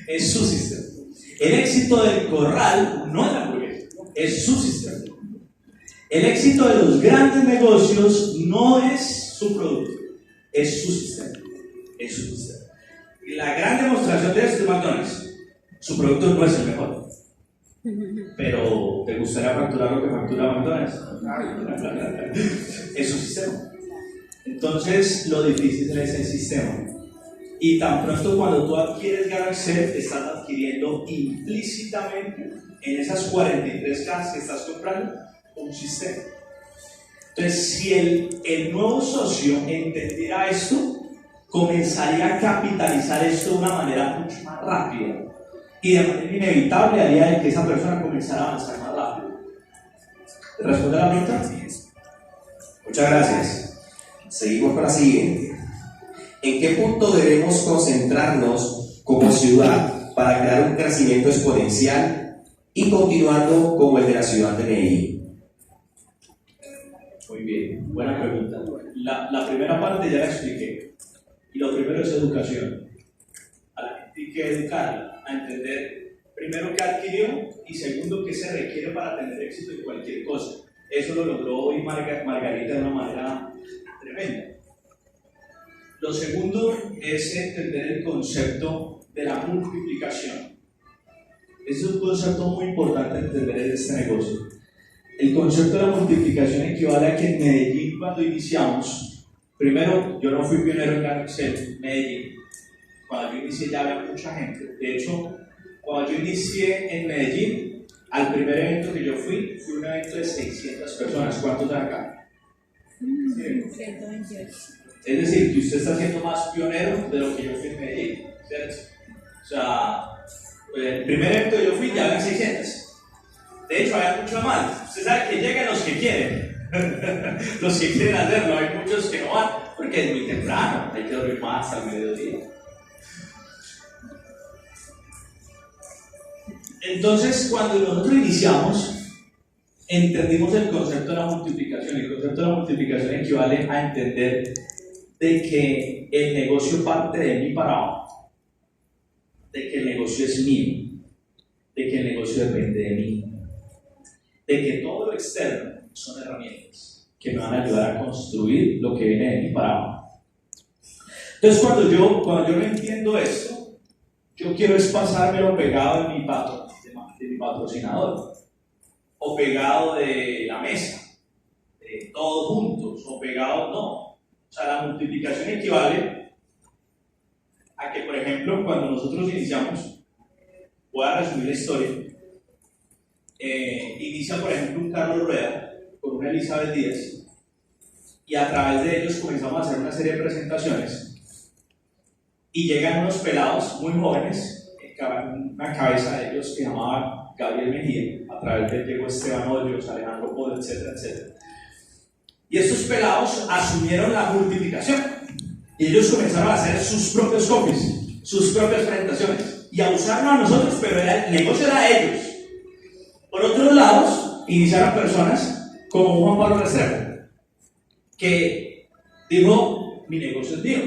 Es su sistema. El éxito del corral no es la hamburguesa, es su sistema. El éxito de los grandes negocios no es su producto, es su sistema. Es su sistema. Y la gran demostración de esto es McDonald's. Su producto no es el mejor. Pero ¿te gustaría facturar lo que factura McDonald's? Es su sistema. Entonces, lo difícil es el sistema. Y tan pronto cuando tú adquieres Garacel, estás adquiriendo implícitamente en esas 43 cajas que estás comprando un sistema. Entonces, si el nuevo socio entendiera esto, comenzaría a capitalizar esto de una manera mucho más rápida. Y de manera inevitable haría de que esa persona comenzara a avanzar más rápido. ¿Te responde la pregunta? Muchas gracias. Seguimos con la siguiente. ¿En qué punto debemos concentrarnos como ciudad para crear un crecimiento exponencial y continuando como el de la ciudad de Medellín? Muy bien, buena pregunta. La primera parte ya la expliqué. Y lo primero es educación. A la gente hay que educarla a entender primero qué adquirió y segundo qué se requiere para tener éxito en cualquier cosa. Eso lo logró hoy Margarita de una manera tremenda. Lo segundo es entender el concepto de la multiplicación. Ese es un concepto muy importante entender en este negocio. El concepto de la multiplicación equivale a que en Medellín, cuando iniciamos, primero, yo no fui pionero en Garacel, Medellín. Cuando yo inicié ya había mucha gente. De hecho, cuando yo inicié en Medellín, al primer evento que yo fui un evento de 600 personas. ¿Cuántos de acá? 128. Es decir, que usted está siendo más pionero de lo que yo fui en Medellín, ¿cierto? O sea, el primer evento que yo fui ya había 600. De hecho, había mucho más. Usted sabe que llegan los que quieren. Los que quieren hacerlo. Hay muchos que no van porque es muy temprano. Hay que dormir más al mediodía. Entonces, cuando nosotros iniciamos, entendimos el concepto de la multiplicación. El concepto de la multiplicación equivale a entender de que el negocio parte de mí para abajo, de que el negocio es mío, de que el negocio depende de mí, de que todo lo externo son herramientas que me van a ayudar a construir lo que viene de mí para abajo. Entonces, cuando yo no entiendo esto, yo quiero es pasármelo pegado de mi patrocinador, o pegado de la mesa, de todos juntos, o pegado, no. O sea, la multiplicación equivale a que, por ejemplo, cuando nosotros iniciamos, voy a resumir la historia, inicia, por ejemplo, un Carlos Rueda con una Elizabeth Díaz, y a través de ellos comenzamos a hacer una serie de presentaciones, y llegan unos pelados muy jóvenes, una cabeza de ellos que llamaba Gabriel Mejía, a través de Diego Esteban Hoyos, Alejandro Poder, etcétera, etcétera. Y estos pelados asumieron la multiplicación y ellos comenzaron a hacer sus propios copies, sus propias presentaciones y a usarnos a nosotros, pero el negocio era de ellos. Por otros lados, iniciaron personas como Juan Pablo Restrepo, que dijo: mi negocio es mío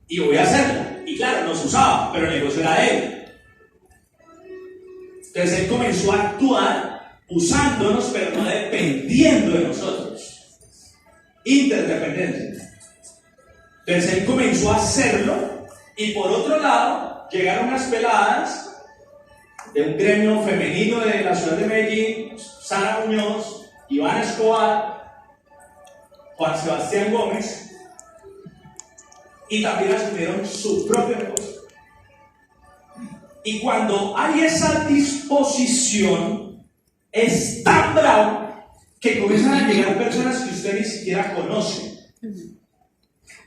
y voy a hacerlo. Y claro, nos usaba, pero el negocio era de él. Entonces él comenzó a actuar usándonos, pero no dependiendo de nosotros. Interdependencia. Entonces él comenzó a hacerlo, y por otro lado llegaron unas peladas de un gremio femenino de la ciudad de Medellín: Sara Muñoz, Iván Escobar, Juan Sebastián Gómez, y también asumieron su propio negocio. Y cuando hay esa disposición, es tan bravo que comienzan a llegar personas que usted ni siquiera conoce,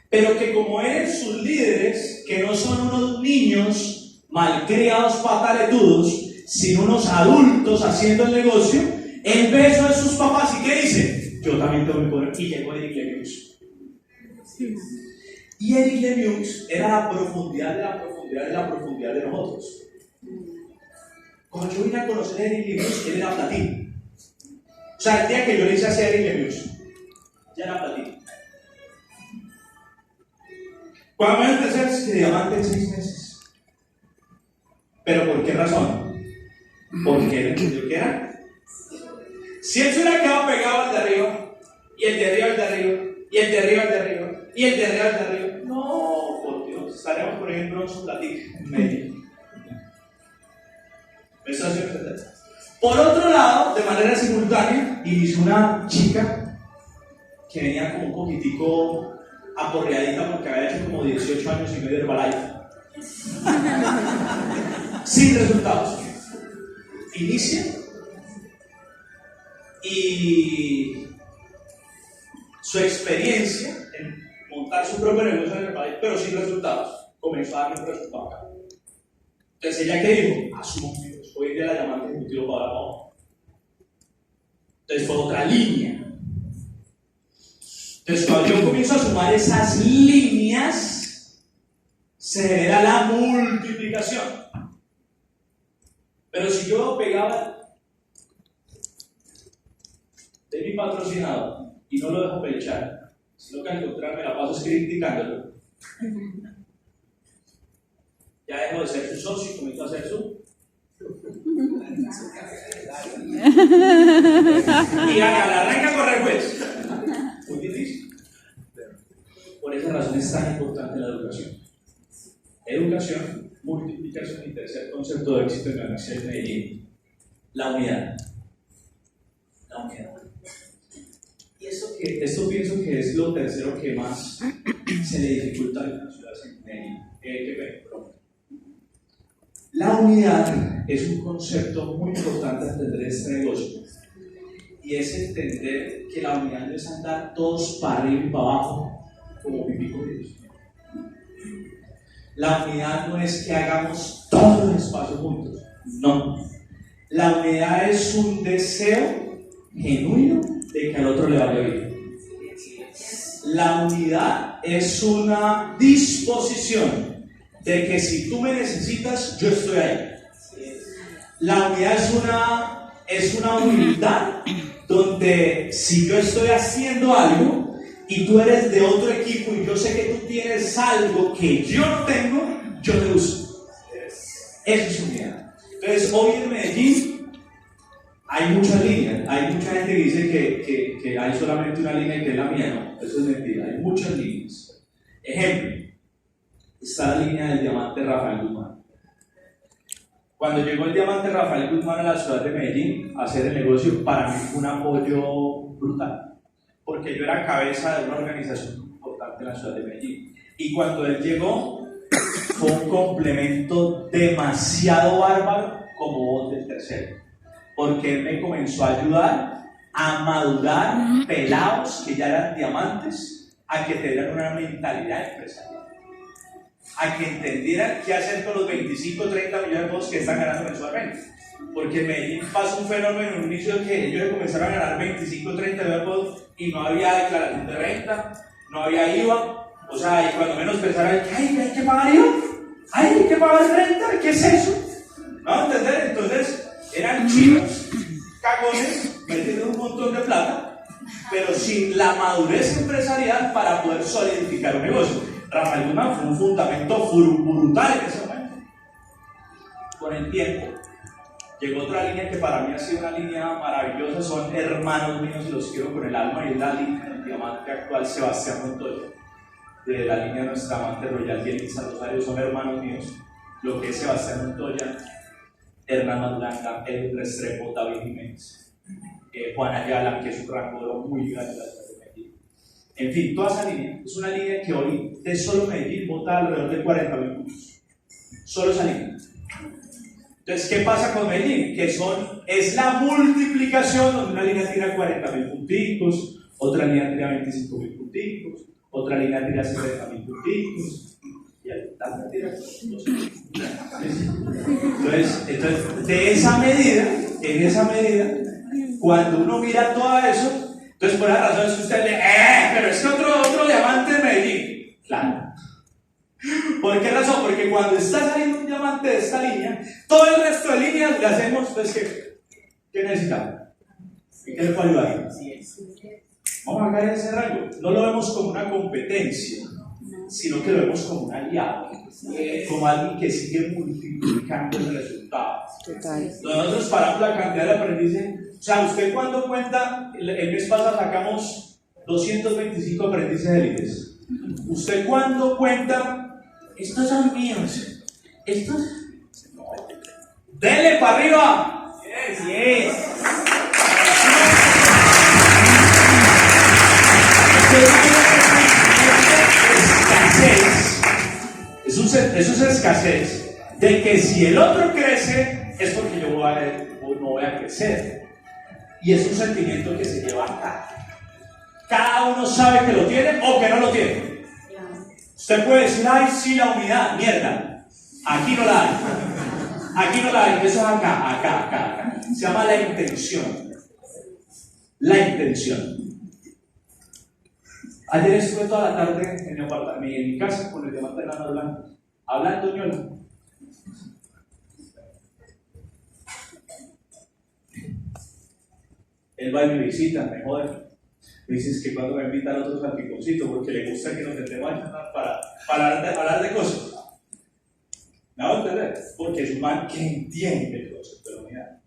pero que como eran sus líderes, que no son unos niños malcriados pataletudos, sino unos adultos haciendo el negocio, él ve eso de sus papás y ¿qué dice? Yo también tengo mi poder. Y llegó Eric Lemieux. Y Eric Lemieux era la profundidad de la profundidad de la profundidad de nosotros. Cuando yo vine a conocer a Eric Lemieux, él era platino. O sea, el día que yo le hice a Eric Lemieux, ya era platino. Cuando me empecé, se diamante en 6 meses. ¿Pero por qué razón? Porque él entendió que era. Si él se hubiera quedado pegado al de arriba, y el de arriba al de arriba, y el de arriba al de arriba, y el de arriba al de arriba, no, por Dios, estaremos por ejemplo en su platica en medio. ¿Me estás haciendo entender? Por otro lado, de manera simultánea, inició una chica que venía como un poquitico aporreadita porque había hecho como 18 años y medio de Herbalife. Sin resultados. Inicia y su experiencia en montar su propio negocio en Herbalife, pero sin resultados, comenzó a darle un resultado acá. Entonces ella que dijo, asumo, hoy día la llamada ejecutivo para abajo. Entonces fue otra línea. Entonces cuando yo comienzo a sumar esas líneas, se genera la multiplicación. Pero si yo pegaba de mi patrocinador y no lo dejo pelechar, sino que al contrario me la paso criticándolo, ya dejo de ser su socio y comienzo a ser su. Y arranca a correr, pues. Muy difícil. Por esa razón es tan importante la educación. Educación, multiplicación y tercer concepto de éxito en la Universidad de Medellín: la unidad. La unidad. Y esto pienso que es lo tercero que más se le dificulta a las ciudades en Medellín. La unidad es un concepto muy importante de entender este negocio, y es entender que la unidad no es andar todos para arriba y para abajo como pipí corridos. La unidad no es que hagamos todos los espacios juntos, no. La unidad es un deseo genuino de que al otro le vaya bien. La unidad es una disposición de que si tú me necesitas, yo estoy ahí. La unidad es una unidad donde si yo estoy haciendo algo y tú eres de otro equipo y yo sé que tú tienes algo que yo no tengo, yo te uso. Eso es unidad. Entonces, hoy en Medellín hay muchas líneas. Hay mucha gente que dice que hay solamente una línea que es la mía. No, eso es mentira. Hay muchas líneas. Ejemplo, está la línea del diamante Rafael Guzmán. Cuando llegó el diamante Rafael Guzmán a la ciudad de Medellín a hacer el negocio, para mí fue un apoyo brutal, porque yo era cabeza de una organización importante en la ciudad de Medellín. Y cuando él llegó, fue un complemento demasiado bárbaro como voz del tercero, porque él me comenzó a ayudar a madurar pelados que ya eran diamantes, a que tuvieran una mentalidad empresarial, a que entendieran qué hacer con los 25 o 30 millones de pesos que están ganando mensualmente. Porque en Medellín pasó un fenómeno en un inicio que ellos comenzaron a ganar 25 o 30 millones de pesos y no había declaración de renta, no había IVA. O sea, y cuando menos pensaran, ay, hay que pagar IVA, ay, hay que pagar renta, ¿qué es eso? ¿No? ¿Entender? Entonces, eran chinos, cagones, metiendo un montón de plata, pero sin la madurez empresarial para poder solidificar un negocio. Rafael Guzmán fue un fundamento brutal en ese momento. Con el tiempo, llegó otra línea que para mí ha sido una línea maravillosa, son hermanos míos y los quiero con el alma, y es la línea del diamante actual Sebastián Montoya, de la línea de nuestra amante Royal y Elisa Rosario, son hermanos míos. Lo que es Sebastián Montoya, Hernán Maduranga, Edwin Restrepo, David Jiménez, Juan Ayala, que es un rango muy grande de la ciudad de Medellín. En fin, toda esa línea es una línea que hoy de solo Medellín vota alrededor de 40.000 puntos. Solo esa línea. Entonces, ¿qué pasa con Medellín? Que es la multiplicación donde una línea tira 40.000 punticos, otra línea tira 25.000 punticos, otra línea tira 70.000 punticos, y la tira 12.000. Entonces, de esa medida, en esa medida, cuando uno mira todo eso, entonces por esa razón es que usted le pero es que otro diamante de Medellín. Claro. ¿Por qué razón? Porque cuando está saliendo un diamante de esta línea, todo el resto de líneas le hacemos, pues, ¿qué necesitamos? ¿En qué le puedo ayudar? Vamos a caer en ese rango. No lo vemos como una competencia, sino que lo vemos como un aliado, como alguien que sigue multiplicando el resultado. Nosotros paramos la cantidad de aprendices. O sea, usted cuando cuenta, el mes pasado sacamos 225 aprendices élites. Usted cuando cuenta, estos son míos, estos, dele para arriba. Yes. Eso es escasez, de que si el otro crece, es porque yo no voy a crecer. Y es un sentimiento que se lleva acá. Cada uno sabe que lo tiene o que no lo tiene. Usted puede decir, ay, sí, la unidad, mierda. Aquí no la hay. Aquí no la hay, eso es acá. Se llama la intención. La intención. Ayer estuve toda la tarde en mi apartamento, en mi casa, con el diamante Hernán Blanco, hablando ñola. Él va y me visita, me jode. Me dices que cuando me invitan a otro salpiconcito, porque le gusta que nos sentemos para hablar de cosas. ¿Me va a entender? Porque es un man que entiende el concepto de la unidad.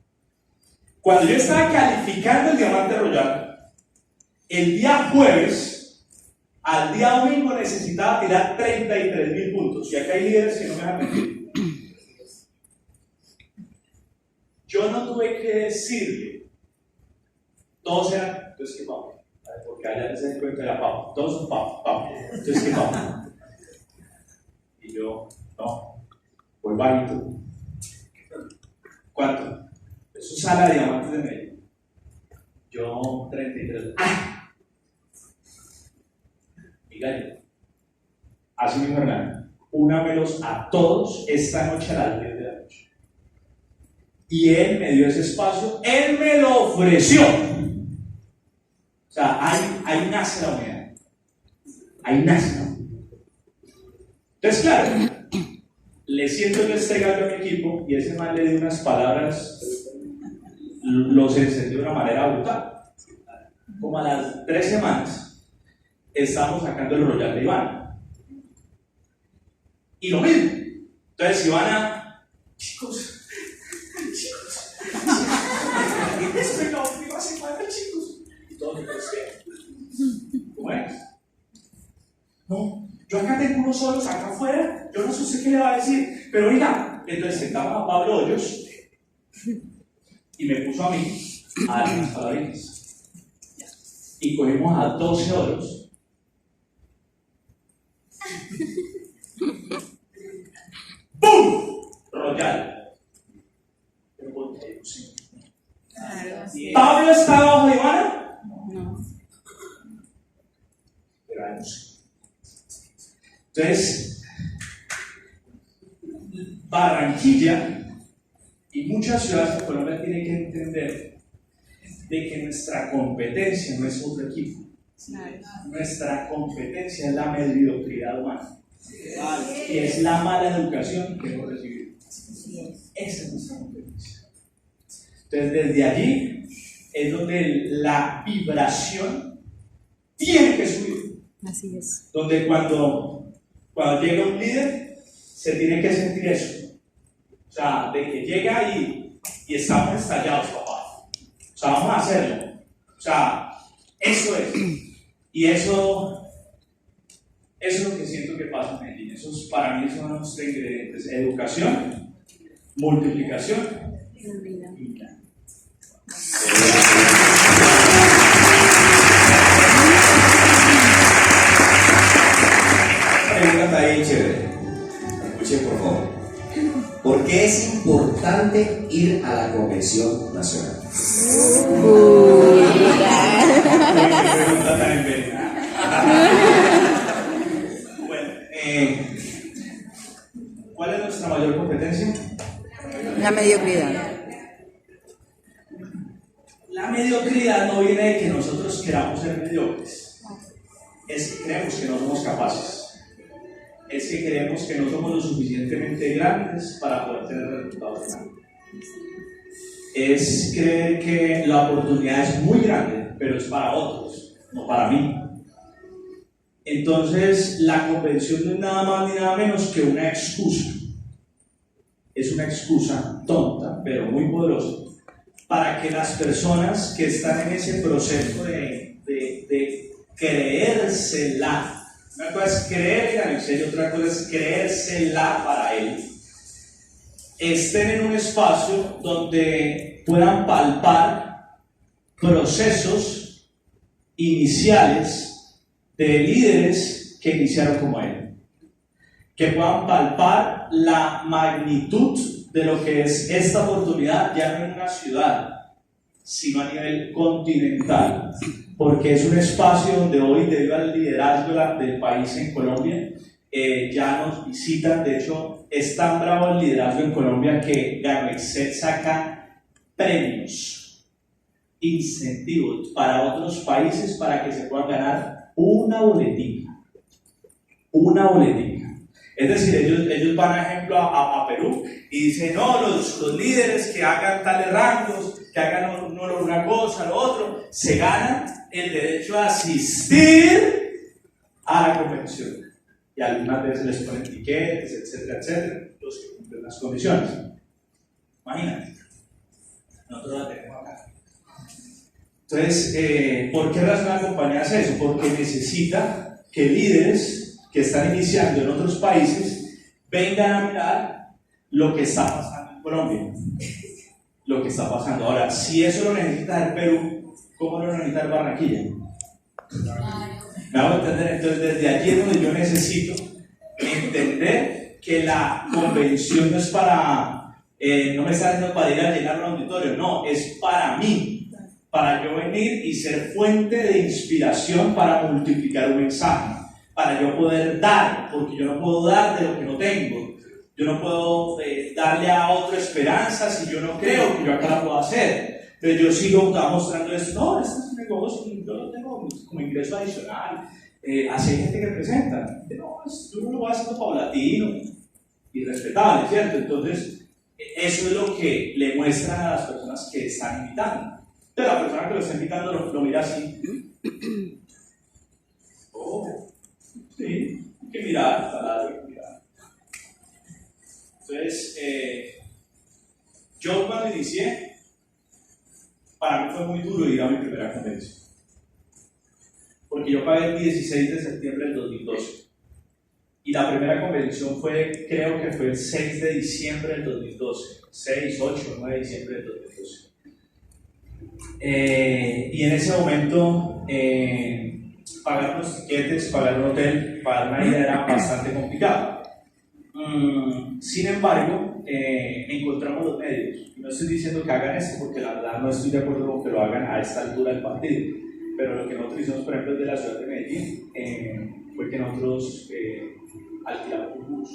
Cuando yo estaba calificando el diamante Royal, el día jueves, al día domingo necesitaba tirar 33.000 puntos. Y acá hay líderes que no me dejan mentir. Yo no tuve que decirle. Todos eran, entonces qué vamos, porque allá se cuenta de la papa, todos son papa, entonces qué vamos. Y yo, no, pues bajito. ¿Cuánto? Eso sale a diamantes de medio. Yo 33. ¡Ah! Y gallo. Así mismo, Hernán, únamelos a todos esta noche a las 10 de la noche. Y él me dio ese espacio, él me lo ofreció. O sea, ahí nace la unidad. Ahí nace la unidad. Entonces, claro, le siento yo este gallo a mi equipo y ese man le dio unas palabras, los encendió de una manera brutal. Como a las 3 semanas, estábamos sacando el Royal de Ivana. Y lo mismo. Entonces Ivana, chicos, esta es la última semana, chicos. Y todos me decían, ¿cómo es? No, yo acá tengo unos solos acá afuera, yo no sé usted qué le va a decir, pero oiga, entonces sentamos a Pablo Hoyos y me puso a mí a dar unas palabritas. Y cogimos a 12 oros. ¡Pum! Royal. ¿Pablo estaba bajo Ivana? No. Pero no sé. Entonces, Barranquilla y muchas ciudades de Colombia tienen que entender de que nuestra competencia no es otro equipo. Nuestra competencia es la mediocridad humana. Y es la mala educación que hemos recibido. Esa es nuestra competencia. Entonces, desde allí es donde la vibración tiene que subir. Así es. Donde cuando llega un líder, se tiene que sentir eso. O sea, de que llega y estamos estallados, papá. O sea, vamos a hacerlo. O sea, eso es. Y eso es lo que siento que pasa en Medellín. Esos para mí son los 3 ingredientes: educación, multiplicación y humildad. Esta pregunta está bien chévere. Escuchen por favor. ¿Por qué es importante ir a la convención nacional? Pregunta tan envenenada. Bueno, ¿cuál es nuestra mayor competencia? La mediocridad. La mediocridad no viene de que nosotros queramos ser mediocres. Es que creemos que no somos capaces. Es que creemos que no somos lo suficientemente grandes para poder tener resultados grandes. Es creer que la oportunidad es muy grande, pero es para otros, no para mí. Entonces, la convención no es nada más ni nada menos que una excusa. Es una excusa tonta, pero muy poderosa, para que las personas que están en ese proceso de creérsela, una cosa es creer en el y otra cosa es creérsela para él, estén en un espacio donde puedan palpar procesos iniciales de líderes que iniciaron como él, que puedan palpar la magnitud de lo que es esta oportunidad, ya no en una ciudad, sino a nivel continental, porque es un espacio donde hoy, debido al liderazgo del país en Colombia, ya nos visitan. De hecho, es tan bravo el liderazgo en Colombia que Garmexet saca premios, incentivos para otros países para que se puedan ganar una boletica. Una boletica. Es decir, ellos van, a ejemplo, a Perú y dicen, no, los líderes que hagan tales rangos, que hagan una cosa, lo otro, se ganan el derecho a asistir a la convención. Y algunas veces les ponen tiquetes, etcétera, etcétera, los que cumplen las condiciones. Imagínate, nosotros la tenemos acá. Entonces, ¿por qué razón la compañía hace eso? Porque necesita que líderes que están iniciando en otros países vengan a mirar lo que está pasando en Colombia, lo que está pasando. Ahora, si eso lo necesita el Perú, ¿cómo lo necesita el Barranquilla? ¿Me hago entender? Entonces, desde allí es donde yo necesito entender que la convención no es para, no me está haciendo para ir a llenar un auditorio, no, es para mí, para yo venir y ser fuente de inspiración para multiplicar un mensaje, para yo poder dar, porque yo no puedo dar de lo que no tengo. Yo no puedo darle a otro esperanza si yo no creo que yo acá la puedo hacer. Entonces yo sigo mostrando esto. No, este es un negocio, yo lo tengo como ingreso adicional. Así hay gente que presenta. No, yo no lo voy haciendo paulatino. irrespetable, ¿cierto? Entonces, eso es lo que le muestran a las personas que están invitando. Entonces, la persona que lo está invitando lo mira así. Oh, sí, hay que mirar, hay que mirar. Entonces, yo cuando inicié, para mí fue muy duro ir a mi primera convención. Porque yo pagué el 16 de septiembre del 2012. Y la primera convención fue, creo que fue el 6 de diciembre del 2012. 6, 8, 9 de diciembre del 2012. Y en ese momento, pagar unos tiquetes, pagar un hotel, pagar una ida era bastante complicado. Sin embargo, encontramos los medios. No estoy diciendo que hagan esto porque la verdad no estoy de acuerdo con que lo hagan a esta altura del partido. Pero lo que nosotros hicimos, por ejemplo, desde la ciudad de Medellín, fue que nosotros alquilamos un bus.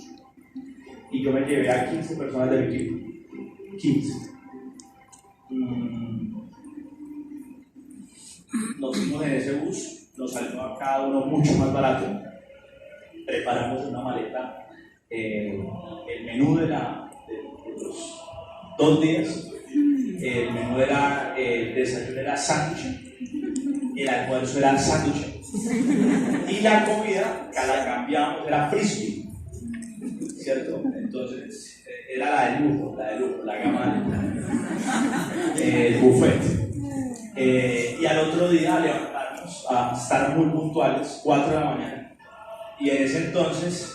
Y yo me llevé a 15 personas del equipo. 15. Nos fuimos en ese bus, nos salió a cada uno mucho más barato. Preparamos una maleta, el menú de los 2 días. El menú era, el desayuno era sándwich, el almuerzo era sándwich y la comida que la cambiamos era frisbee, ¿cierto? Entonces era la de lujo, la gama el buffet. Y al otro día levantarnos a estar muy puntuales, 4 de la mañana, y en ese entonces,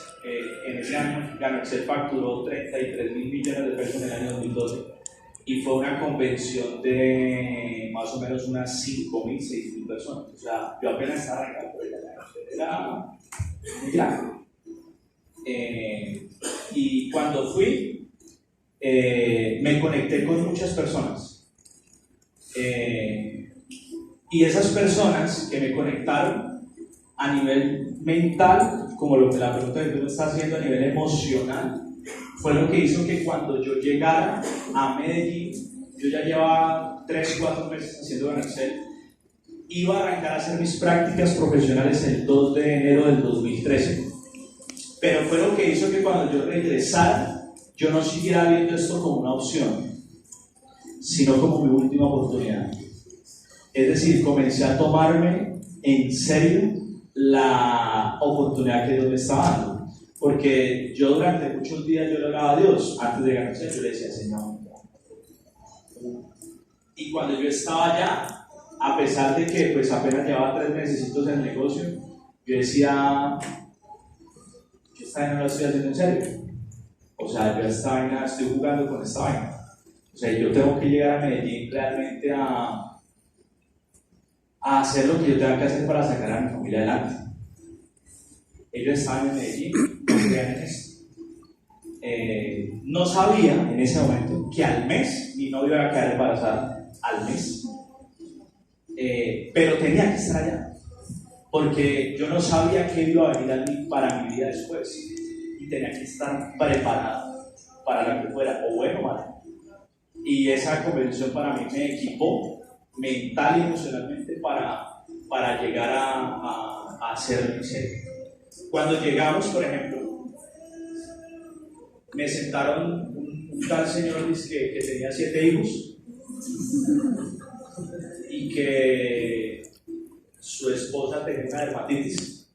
en ese año, Ganaxel facturó 33.000 millones de pesos en el año 2012. Y fue una convención de más o menos unas 5.000, 6.000 personas. O sea, yo apenas estaba arrancando, pero era muy grande. Y cuando fui, me conecté con muchas personas. Y esas personas que me conectaron a nivel mental, como lo que la pregunta que tú me estás haciendo, a nivel emocional, fue lo que hizo que cuando yo llegara a Medellín, yo ya llevaba 3 o 4 meses haciendo Ganaxel, iba a arrancar a hacer mis prácticas profesionales el 2 de enero del 2013. Pero fue lo que hizo que cuando yo regresara, yo no siguiera viendo esto como una opción, sino como mi última oportunidad. Es decir, comencé a tomarme en serio la oportunidad que Dios me estaba dando. Porque yo durante muchos días yo le oraba a Dios, antes de Ganaxel, yo le decía, Señor. Y cuando yo estaba allá, a pesar de que pues apenas llevaba 3 meses en el negocio, yo decía, yo esta vaina no la estoy haciendo en serio. O sea, yo esta vaina estoy jugando con esta vaina. O sea, yo tengo que llegar a Medellín realmente a hacer lo que yo tenga que hacer para sacar a mi familia adelante. Ellos estaban en Medellín, no creían en esto. No sabía en ese momento que al mes mi novio iba a quedar embarazada, al mes. Pero tenía que estar allá, porque yo no sabía qué iba a venir a mí para mi vida después. Y tenía que estar preparado para lo que fuera, o bueno o malo. Y esa convención para mí me equipó mental y emocionalmente para llegar a hacer mi serie. Cuando llegamos, por ejemplo, me sentaron un tal señor que tenía 7 hijos y que su esposa tenía una dermatitis.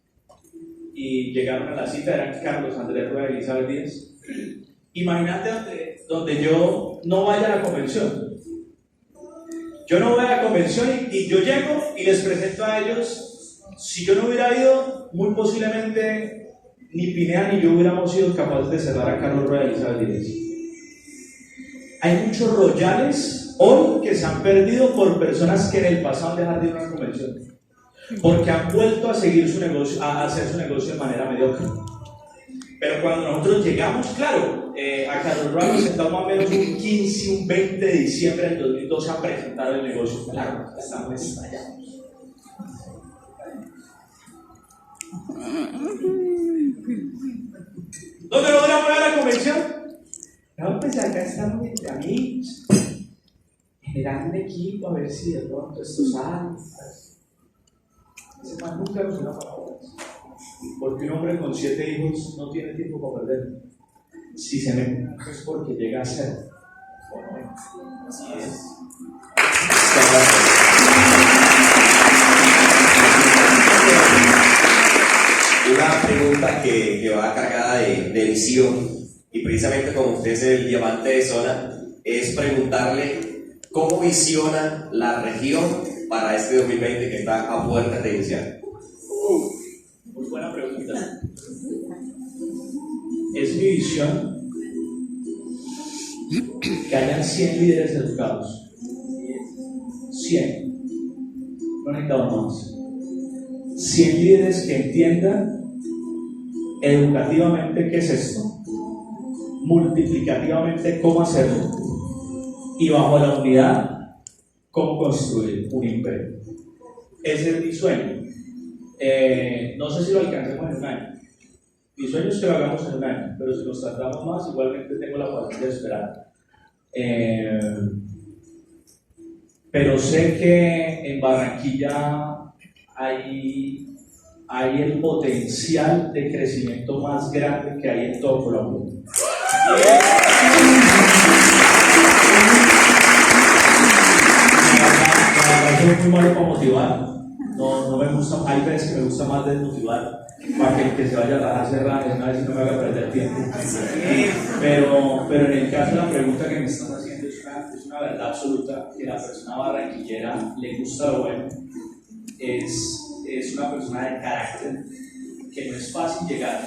Y llegaron a la cita, eran Carlos Andrés Rueda y Elizabeth Díaz. Imagínate donde yo no vaya a la convención. Yo no voy a la convención y yo llego y les presento a ellos. Si yo no hubiera ido, muy posiblemente ni Pineda ni yo hubiéramos sido capaces de cerrar a Carlos Rueda y Elizabeth Díaz. Hay muchos royales hoy que se han perdido por personas que en el pasado dejaron de ir a una convención, porque han vuelto a seguir su negocio, a hacer su negocio de manera mediocre. Pero cuando nosotros llegamos, claro, a Carlos Rueda nos sentamos más o menos un 15, un 20 de diciembre del 2012 a presentar el negocio. Claro, estamos estallados. ¿Dónde lo voy a poner a la convención? No, pues acá estamos entre amigos, generando un equipo a ver si de pronto esto sale. Ese man nunca nos una palabra. Porque un hombre con 7 hijos no tiene tiempo para perder. si se me es porque llega a ser. Bueno, así es. Una pregunta que va cargada de visión, y precisamente como usted es el diamante de zona, es preguntarle cómo visiona la región para este 2020 que está a puertas de iniciar. Muy buena pregunta. Es mi visión que hayan 100 líderes educados. 100. No necesitamos más. 100 líderes que entiendan educativamente qué es esto, multiplicativamente cómo hacerlo y bajo la unidad cómo construir un imperio. Ese es mi sueño. No sé si lo alcancemos en un año. Mi sueño es que lo hagamos en un año, pero si nos tardamos más, igualmente tengo la paciencia de esperar. Pero sé que en Barranquilla hay el potencial de crecimiento más grande que hay en todo Colombia. Soy muy malo para motivar. No me gusta, hay veces que me gusta más desmotivar para que el que se vaya a rajar se raje, una vez y no me haga perder tiempo. Pero en el caso de la pregunta que me estás haciendo es una verdad absoluta, que la persona barranquillera le gusta lo bueno, es una persona de carácter, que no es fácil llegar,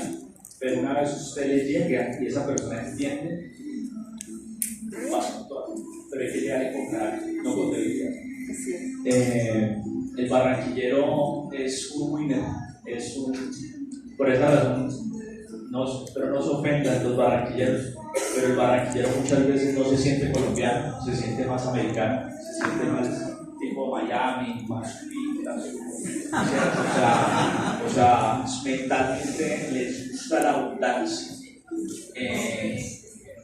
pero una vez usted le llega y esa persona entiende, pasa con todo, pero hay que llegar con carácter, no con debilidad. El barranquillero es un winner, por esa razón, pero no se ofendan los barranquilleros, pero el barranquillero muchas veces no se siente colombiano, se siente más americano, se siente más tipo Miami, más pintas, o sea, mentalmente les gusta la abundancia.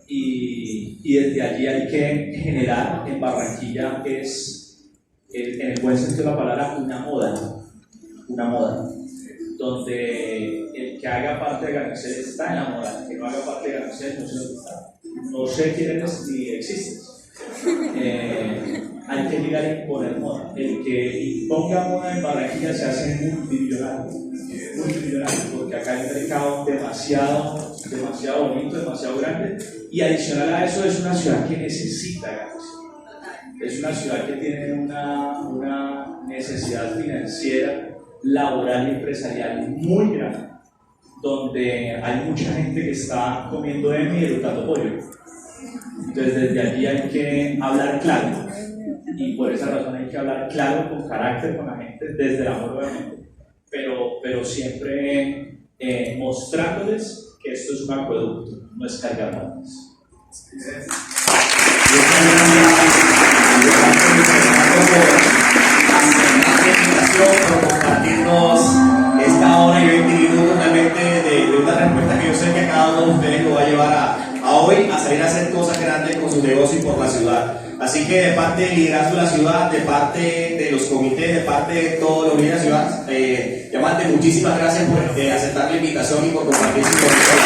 Y desde allí hay que generar en Barranquilla en el buen sentido de la palabra, una moda, donde el que haga parte de Ganancel está en la moda, el que no haga parte de Ganancel no sé dónde está. No sé quién eres ni existes. Hay que llegar a imponer moda. El que imponga moda en Barranquilla se hace multimillonario, porque acá hay un mercado demasiado bonito, demasiado grande, y adicional a eso es una ciudad que necesita Ganancel. Es una ciudad que tiene una necesidad financiera, laboral y empresarial muy grande, donde hay mucha gente que está comiendo de mí y eructando pollo. Entonces desde allí hay que hablar claro, y por esa razón hay que hablar claro, con carácter, con la gente, desde el amor obviamente, pero siempre mostrándoles que esto es un acueducto, no es cargar manos. Por compartirnos esta hora y 20 minutos realmente de una respuesta que yo sé que cada uno de ustedes lo va a llevar a hoy a salir a hacer cosas grandes con su negocio y por la ciudad. Así que de parte del liderazgo de la ciudad, de parte de los comités, de parte de todos los líderes de la ciudad, Diamante, muchísimas gracias por aceptar la invitación y por compartir su conocimiento.